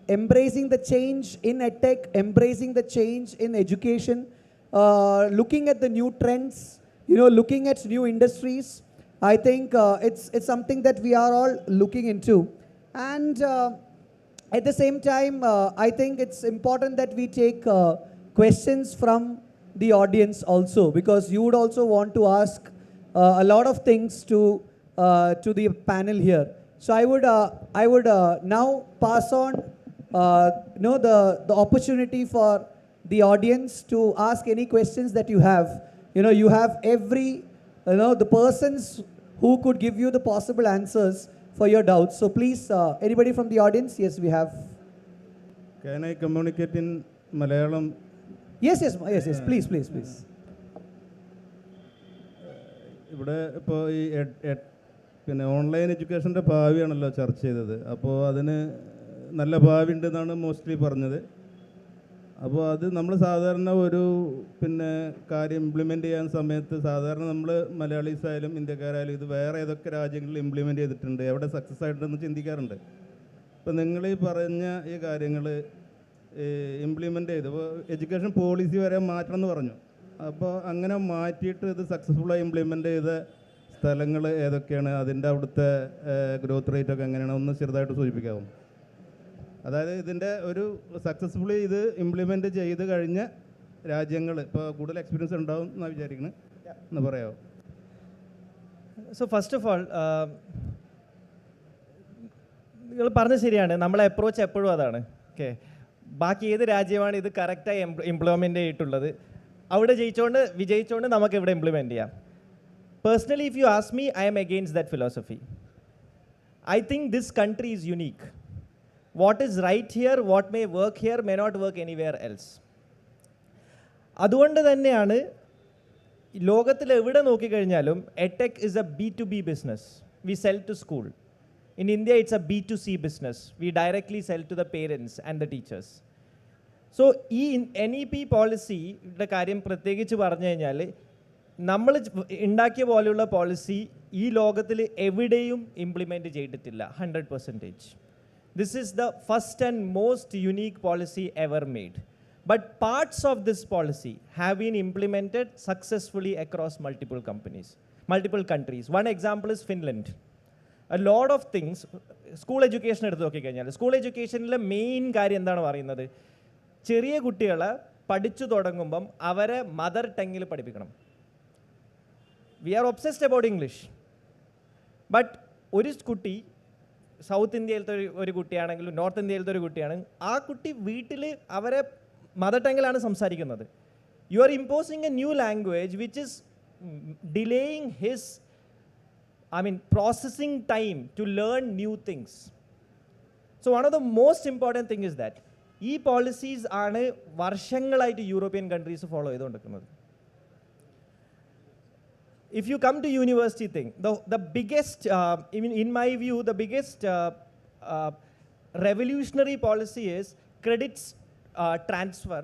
embracing the change in edtech, embracing the change in education, looking at the new trends, you know, looking at new industries. I think it's something that we are all looking into. And at the same time, I think it's important that we take questions from the audience also, because you would also want to ask a lot of things to the panel here. So I would now pass on the opportunity for the audience to ask any questions that you have. You know, you have the persons who could give you the possible answers for your doubts. So please, anybody from the audience? Yes, we have. Can I communicate in Malayalam? Yes, please. ഇവിടെ ഇപ്പോൾ ഈ പിന്നെ online എഡ്യൂക്കേഷൻ്റെ ഭാവിയാണല്ലോ ചർച്ച ചെയ്തത്. അപ്പോൾ അതിന് നല്ല ഭാവി ഉണ്ടെന്നാണ് മോസ്റ്റ്ലി പറഞ്ഞത്. അപ്പോൾ അത് നമ്മൾ സാധാരണ ഒരു പിന്നെ കാര്യം ഇംപ്ലിമെൻ്റ് ചെയ്യാൻ സമയത്ത് സാധാരണ നമ്മൾ മലയാളീസ് ആയാലും ഇന്ത്യക്കാരായാലും ഇത് വേറെ ഏതൊക്കെ രാജ്യങ്ങളിൽ ഇംപ്ലിമെൻ്റ് ചെയ്തിട്ടുണ്ട്, എവിടെ സക്സസ് ആയിട്ടുണ്ടെന്ന് ചിന്തിക്കാറുണ്ട്. അപ്പോൾ നിങ്ങൾ ഈ പറഞ്ഞ ഈ കാര്യങ്ങൾ ഇംപ്ലിമെൻ്റ് ചെയ്തു. അപ്പോൾ എഡ്യൂക്കേഷൻ പോളിസി വരെ മാറ്റണം എന്ന് പറഞ്ഞു. അപ്പോൾ അങ്ങനെ മാറ്റിയിട്ട് ഇത് സക്സസ്ഫുള്ളായി ഇംപ്ലിമെൻ്റ് ചെയ്ത സ്ഥലങ്ങൾ ഏതൊക്കെയാണ്, അതിൻ്റെ അവിടുത്തെ ഗ്രോത്ത് റേറ്റ് ഒക്കെ എങ്ങനെയാണ്, ഒന്ന് ചെറുതായിട്ട് സൂചിപ്പിക്കാവും. അതായത് ഇതിൻ്റെ ഒരു സക്സസ്ഫുള്ളി ഇത് ഇംപ്ലിമെൻ്റ് ചെയ്ത് കഴിഞ്ഞ രാജ്യങ്ങൾ ഇപ്പോൾ കൂടുതൽ എക്സ്പീരിയൻസ് ഉണ്ടാവും എന്നാണ് വിചാരിക്കുന്നത്, എന്ന് പറയാമോ? സോ ഫസ്റ്റ് ഓഫ് ഓൾ, നിങ്ങൾ പറഞ്ഞത് ശരിയാണ്. നമ്മളെ അപ്രോച്ച് എപ്പോഴും അതാണ്. ഓക്കെ, ബാക്കി ഏത് രാജ്യമാണ് ഇത് കറക്റ്റായി ഇംപ്ലിമെൻ്റ് ചെയ്തിട്ടുള്ളത്, അവിടെ വിജയിച്ചുകൊണ്ട് നമുക്ക് ഇവിടെ ഇംപ്ലിമെൻ്റ് ചെയ്യാം. Personally, if you ask me, I'm against that philosophy. I think this country is unique. What is right here, what may work here, may not work anywhere else. അതുകൊണ്ട് തന്നെയാണ് ലോകത്തിൽ എവിടെ നോക്കിക്കഴിഞ്ഞാലും edtech is a B2B business. We sell to school. In India, it's a B2C business. We directly sell to the parents and the teachers. So, ഈ NEP പോളിസിയുടെ കാര്യം പ്രത്യേകിച്ച് പറഞ്ഞു കഴിഞ്ഞാൽ, നമ്മൾ ഉണ്ടാക്കിയ പോലെയുള്ള പോളിസി ഈ ലോകത്തിൽ എവിടെയും ഇംപ്ലിമെൻറ്റ് ചെയ്തിട്ടില്ല 100%. This is the first and most unique policy ever made. But parts of this policy have been implemented successfully across multiple countries. One example is Finland. A lot of things, school education എടുത്ത് നോക്കിക്കഴിഞ്ഞാൽ, school എഡ്യൂക്കേഷനിലെ main കാര്യം എന്താണ് പറയുന്നത്? ചെറിയ കുട്ടികളെ പഠിച്ചു തുടങ്ങുമ്പം അവരെ mother ടങ്ങിൽ പഠിപ്പിക്കണം. We are obsessed about English. But ഒരു കുട്ടി സൗത്ത് ഇന്ത്യയിലത്തെ ഒരു കുട്ടിയാണെങ്കിലും നോർത്ത് ഇന്ത്യയിലത്തെ ഒരു കുട്ടിയാണെങ്കിൽ ആ കുട്ടി വീട്ടിൽ അവരെ മദർ ടങ്ങിലാണ് സംസാരിക്കുന്നത്. You are imposing A new language which is delaying his processing time to learn new things. So one of the most important thing is that ഈ പോളിസീസ് ആണ് വർഷങ്ങളായിട്ട് യൂറോപ്യൻ കൺട്രീസ് ഫോളോ ചെയ്തുകൊണ്ടിരിക്കുന്നത്. If you come to university thing, the biggest, in my view, the biggest revolutionary policy is credits transfer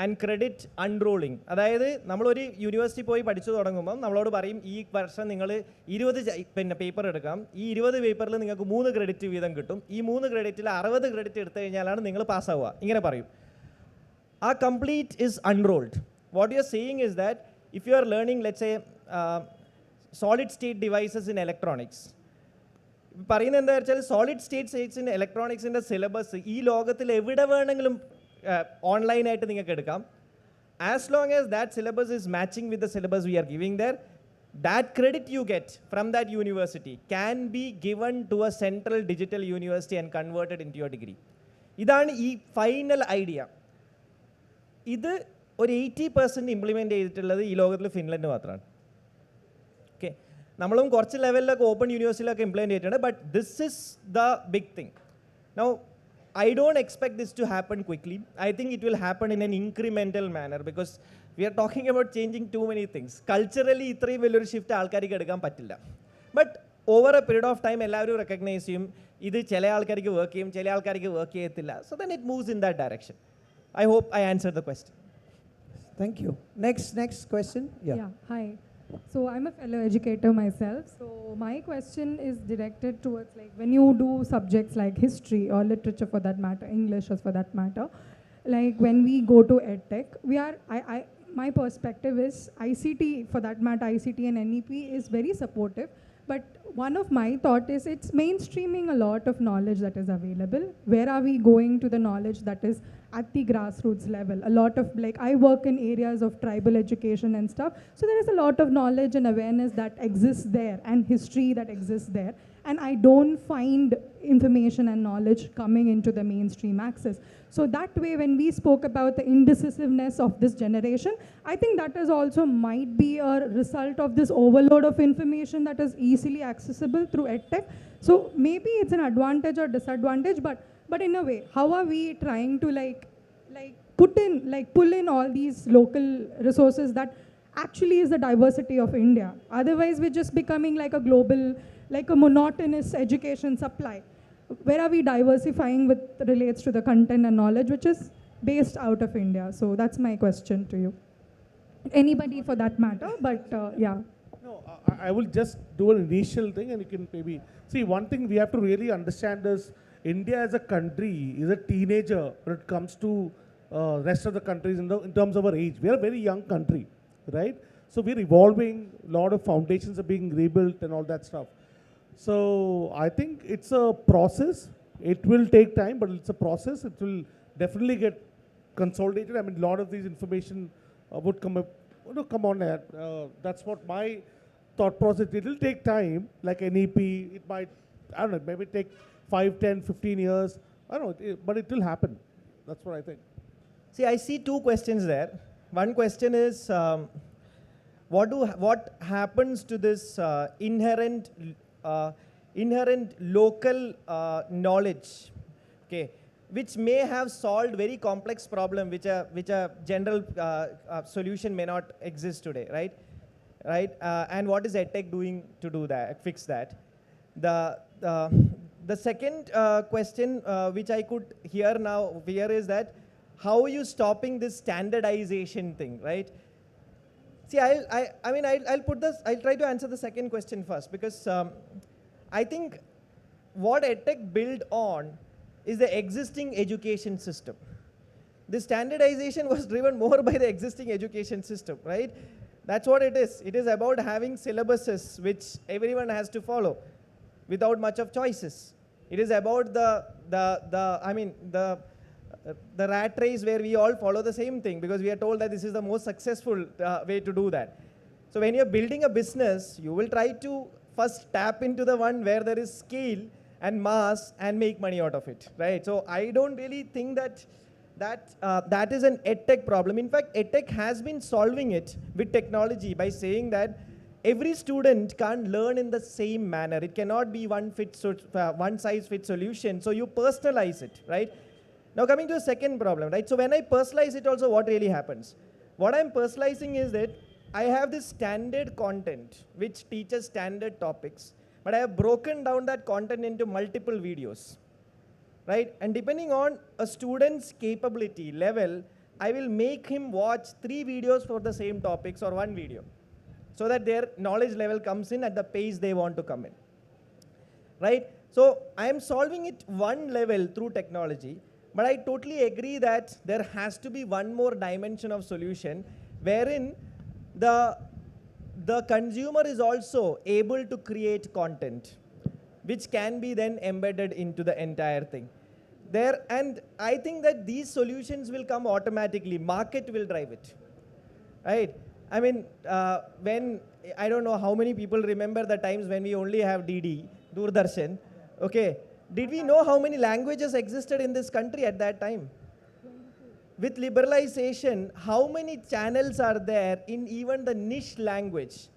and credit enrolling. അതായത് നമ്മളൊരു university പോയി പഠിച്ചു തുടങ്ങുമ്പം നമ്മളോട് പറയും, ഈ വർഷം നിങ്ങൾ 20 പേപ്പർ എടുക്കാം, ഈ 20 പേപ്പറിൽ നിങ്ങൾക്ക് 3 ക്രെഡിറ്റ് വീതം കിട്ടും, ഈ 3 ക്രെഡിറ്റിൽ 60 ക്രെഡിറ്റ് എടുത്തു കഴിഞ്ഞാലാണ് നിങ്ങൾ പാസ്സാവുക, ഇങ്ങനെ പറയും. ആ complete is unrolled. What you are saying is that if you are learning let's a solid state devices in electronics, പറയുന്നത് എന്താ വെച്ചാൽ സോളിഡ് സ്റ്റേറ്റ് ഇൻ ഇലക്ട്രോണിക്സിൻ്റെ സിലബസ് ഈ ലോകത്തിൽ എവിടെ വേണമെങ്കിലും ഓൺലൈനായിട്ട് നിങ്ങൾക്ക് എടുക്കാം. As long as that syllabus is matching with the syllabus we are giving there, that credit you get from that university can be given to a central digital university and converted in to your degree. ഇതാണ് ഈ final idea. ഇത് ഒരു 80% implement ചെയ്തിട്ടുള്ളത് ഈ ലോകത്തിൽ Finland മാത്രമാണ്. Okay, നമ്മളും കുറച്ച് ലെവലിലൊക്കെ ഓപ്പൺ യൂണിവേഴ്സിറ്റിയിലൊക്കെ ഇംപ്ലിമെൻ്റ് ചെയ്തിട്ടുണ്ട്. But this is the big thing. Now I don't expect this to happen quickly. I think it will happen in an incremental manner because we are talking about changing too many things. Culturally, ഇത്രയും വലിയൊരു shift ആൾക്കാർക്ക് എടുക്കാൻ പറ്റില്ല. But over A period of time എല്ലാവരും recognise ചെയ്യും ഇത് ചില ആൾക്കാർക്ക് വർക്ക് ചെയ്യും, ചില ആൾക്കാർക്ക് വർക്ക് ചെയ്യത്തില്ല. So then it moves in that direction. I hope I answered the question. Thank you. Next question. Yeah, hi. So I'm a fellow educator myself. So my question is directed towards like when you do subjects like history or literature for that matter, English or for that matter, like when we go to Edtech, my perspective is ICT, for that matter, ICT and NEP is very supportive. But one of my thought is it's mainstreaming a lot of knowledge that is available. Where are we going to the knowledge that is at the grassroots level? A lot of, like, I work in areas of tribal education and stuff. So there is a lot of knowledge and awareness that exists there and history that exists there. And I don't find information and knowledge coming into the mainstream access. So that way, when we spoke about the indecisiveness of this generation, I think that is also might be a result of this overload of information that is easily accessible through EdTech. So maybe it's an advantage or disadvantage, but in a way, how are we trying to like pull in all these local resources that actually is the diversity of India? Otherwise, we're just becoming like a global, like a monotonous education supply. Where are we diversifying with relates to the content and knowledge which is based out of India? So that's my question to you. Anybody for that matter, but yeah. No, I will just do an initial thing and you can maybe see one thing we have to really understand is India as a country is a teenager when it comes to rest of the countries in terms of our age. We are a very young country, right? So we're evolving, a lot of foundations are being rebuilt and all that stuff. So I think it's a process. It will take time, but it's a process. It will definitely get consolidated. I mean, a lot of these information would come up, come on air. That's what my thought process. It will take time, like NEP. It might, I don't know, maybe take 5, 10, 15 years. I don't know, but it will happen. That's what I think. See, I see two questions there. One question is, what happens to this inherent local knowledge, okay, which may have solved very complex problem which a general solution may not exist today, right? And what is Edtech doing to do that, fix that? The second question which I could hear is that how are you stopping this standardization thing, right? See, I'll try to answer the second question first, because I think what Edtech built on is the existing education system. The standardization was driven more by the existing education system, right? That's what it is. It is about having syllabuses which everyone has to follow without much of choices. It is about the rat race where we all follow the same thing because we are told that this is the most successful way to do that. So when you're building a business, you will try to first tap into the one where there is scale and mass and make money out of it, right? So I don't really think that that is an Edtech problem. In fact, Edtech has been solving it with technology by saying that every student can't learn in the same manner. It cannot be one size fits solution. So you personalize it, right? Now coming to the second problem, right? So when I personalize it also, what really happens? What I'm personalizing is that I have this standard content which teaches standard topics, but I have broken down that content into multiple videos, right? And depending on a student's capability level, I will make him watch 3 videos for the same topics or 1 video, so that their knowledge level comes in at the pace they want to come in, right? So I am solving it one level through technology, but I totally agree that there has to be one more dimension of solution wherein the consumer is also able to create content which can be then embedded into the entire thing. And I think that these solutions will come automatically. Market will drive it, right? I mean, I don't know how many people remember the times when we only have DD, Doordarshan, okay? Did we know how many languages existed in this country at that time? With liberalization, how many channels are there in even the niche language,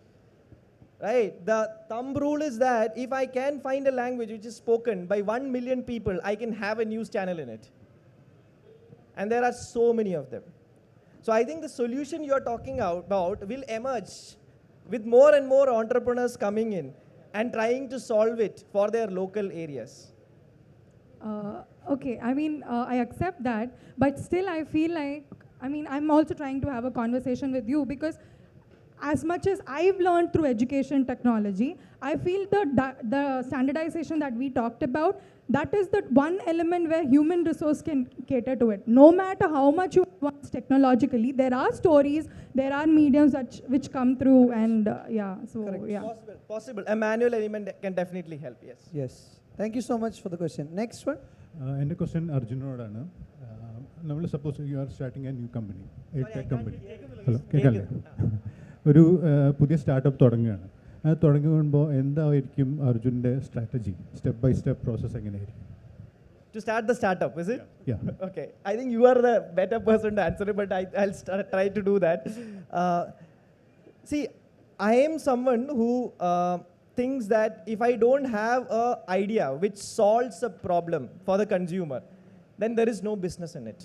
right? The thumb rule is that if I can find a language which is spoken by 1 million people, I can have a news channel in it. And there are so many of them. So I think the solution you're talking about will emerge with more and more entrepreneurs coming in and trying to solve it for their local areas. Okay, I mean, I accept that, but still I feel like, I mean, I'm also trying to have a conversation with you because as much as I've learned through education technology, I feel the standardization that we talked about, that is the one element where human resource can cater to it. No matter how much you advance technologically, there are stories, there are mediums which come through, and yeah, so correct. yeah. Possible. A manual element can definitely help, yes. Yes. Thank you so much for the question. Next one. എൻ്റെ question അർജുനോടാണ്. നമ്മൾ suppose you are starting a new company, edtech company. Hello, കേൾക്കല്ലേ? ഒരു പുതിയ startup തുടങ്ങുകയാണ്. അത് തുടങ്ങുമ്പോൾ എന്തായിരിക്കും അർജുൻ്റെ strategy, step by step process എങ്ങനെയായിരിക്കും? To start the startup, is it? Yeah. Okay. I think you are the better person to answer it, but I'll try to do that. See, I am someone who thinks that if I don't have an idea which solves a problem for the consumer, then there is no business in it.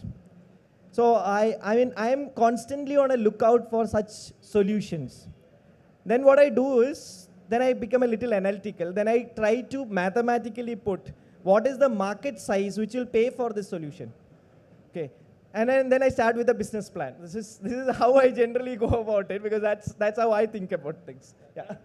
So I am constantly on a lookout for such solutions. Then what I do is, then I become a little analytical. Then I try to mathematically put what is the market size which will pay for this solution. Okay. And then I start with a business plan. This is how I generally go about it, because that's how I think about things. Yeah.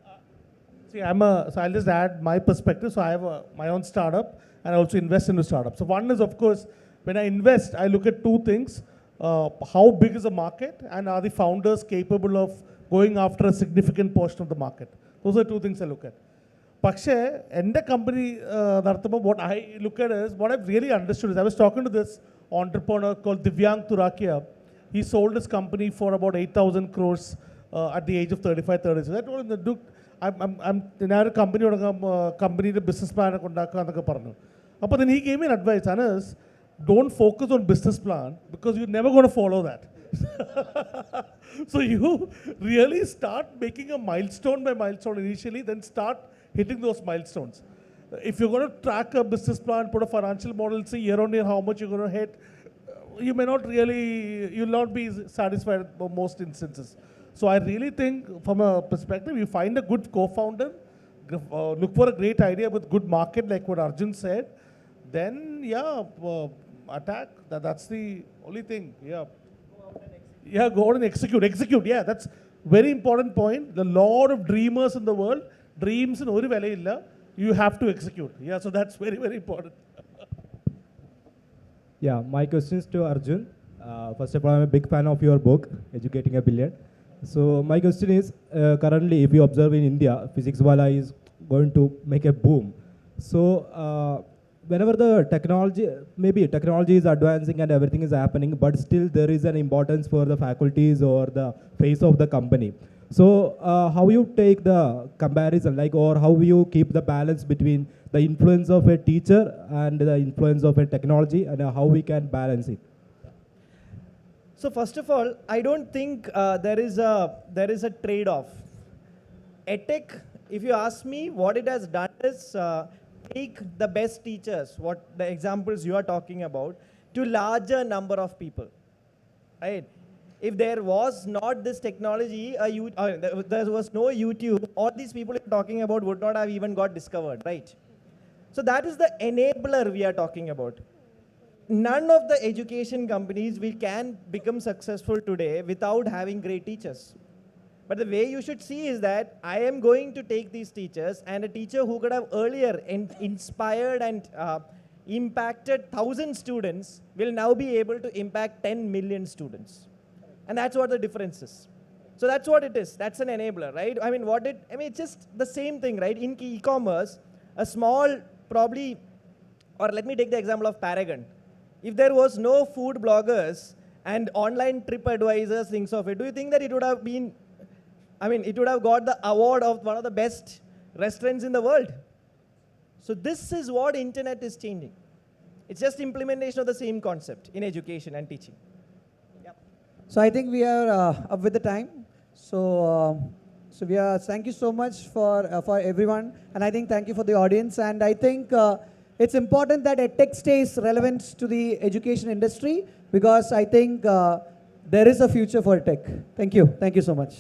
See, so I'll just add my perspective. So I have my own startup and I also invest into startups. So one is, of course, when I invest, I look at two things. How big is the market and are the founders capable of going after a significant portion of the market? Those are two things I look at. പക്ഷേ എൻ്റെ company നടത്തുമ്പോൾ what I look at is, what I've really understood is, I was talking to this entrepreneur called Divyang Turakia. He sold his company for about 8,000 crores at the age of 35, 36. I told him, dude, ഞാനൊരു company തുടങ്ങാം, കമ്പനിയുടെ business പ്ലാനൊക്കെ ഉണ്ടാക്കുക എന്നൊക്കെ പറഞ്ഞു. അപ്പോൾ then he gave me an advice, Anas, don't focus on business plan because you're never going to follow that. So you really start making a milestone by milestone initially, then start hitting those milestones. If you're going to track a business plan, put a financial model, see year on year how much you're going to hit, you may not really, you'll not be satisfied in most instances. So I really think from a perspective, you find a good co-founder, look for a great idea with good market like what Arjun said, then attack. That's the only thing. Go out and execute. Yeah, that's very important point. The lot of dreamers in the world, dreams in oru velayilla, you have to execute. Yeah, so that's very, very important. Yeah, my questions to Arjun. First of all, I'm a big fan of your book, Educating a Billion. So my question is, currently, if you observe in India, physics wala is going to make a boom. So whenever the technology is advancing and everything is happening, but still there is an importance for the faculties or the face of the company. So how you take the comparison, like, or how you keep the balance between the influence of a teacher and the influence of a technology, and how we can balance it? So first of all, I don't think there is a trade-off. Edtech, if you ask me, what it has done is take the best teachers, what the examples you are talking about, to larger number of people, right? If there was not this technology, there was no YouTube, all these people you're talking about would not have even got discovered, right? So that is the enabler we are talking about. None of the education companies can become successful today without having great teachers. But the way you should see is that I am going to take these teachers, and a teacher who could have earlier inspired and impacted 1,000 students will now be able to impact 10 million students. And that's what the difference is. So that's what it is. That's an enabler, right? It's just the same thing, right? In e-commerce, a small, probably, or let me take the example of Paragon. If there was no food bloggers and online trip advisors, things of it, do you think that it would have been, it would have got the award of one of the best restaurants in the world? So this is what internet is changing. It's just implementation of the same concept in education and teaching. So I think we are up with the time. So thank you so much for everyone, and I think thank you for the audience. And I think it's important that Edtech stays relevant to the education industry, because I think there is a future for Edtech. Thank you so much.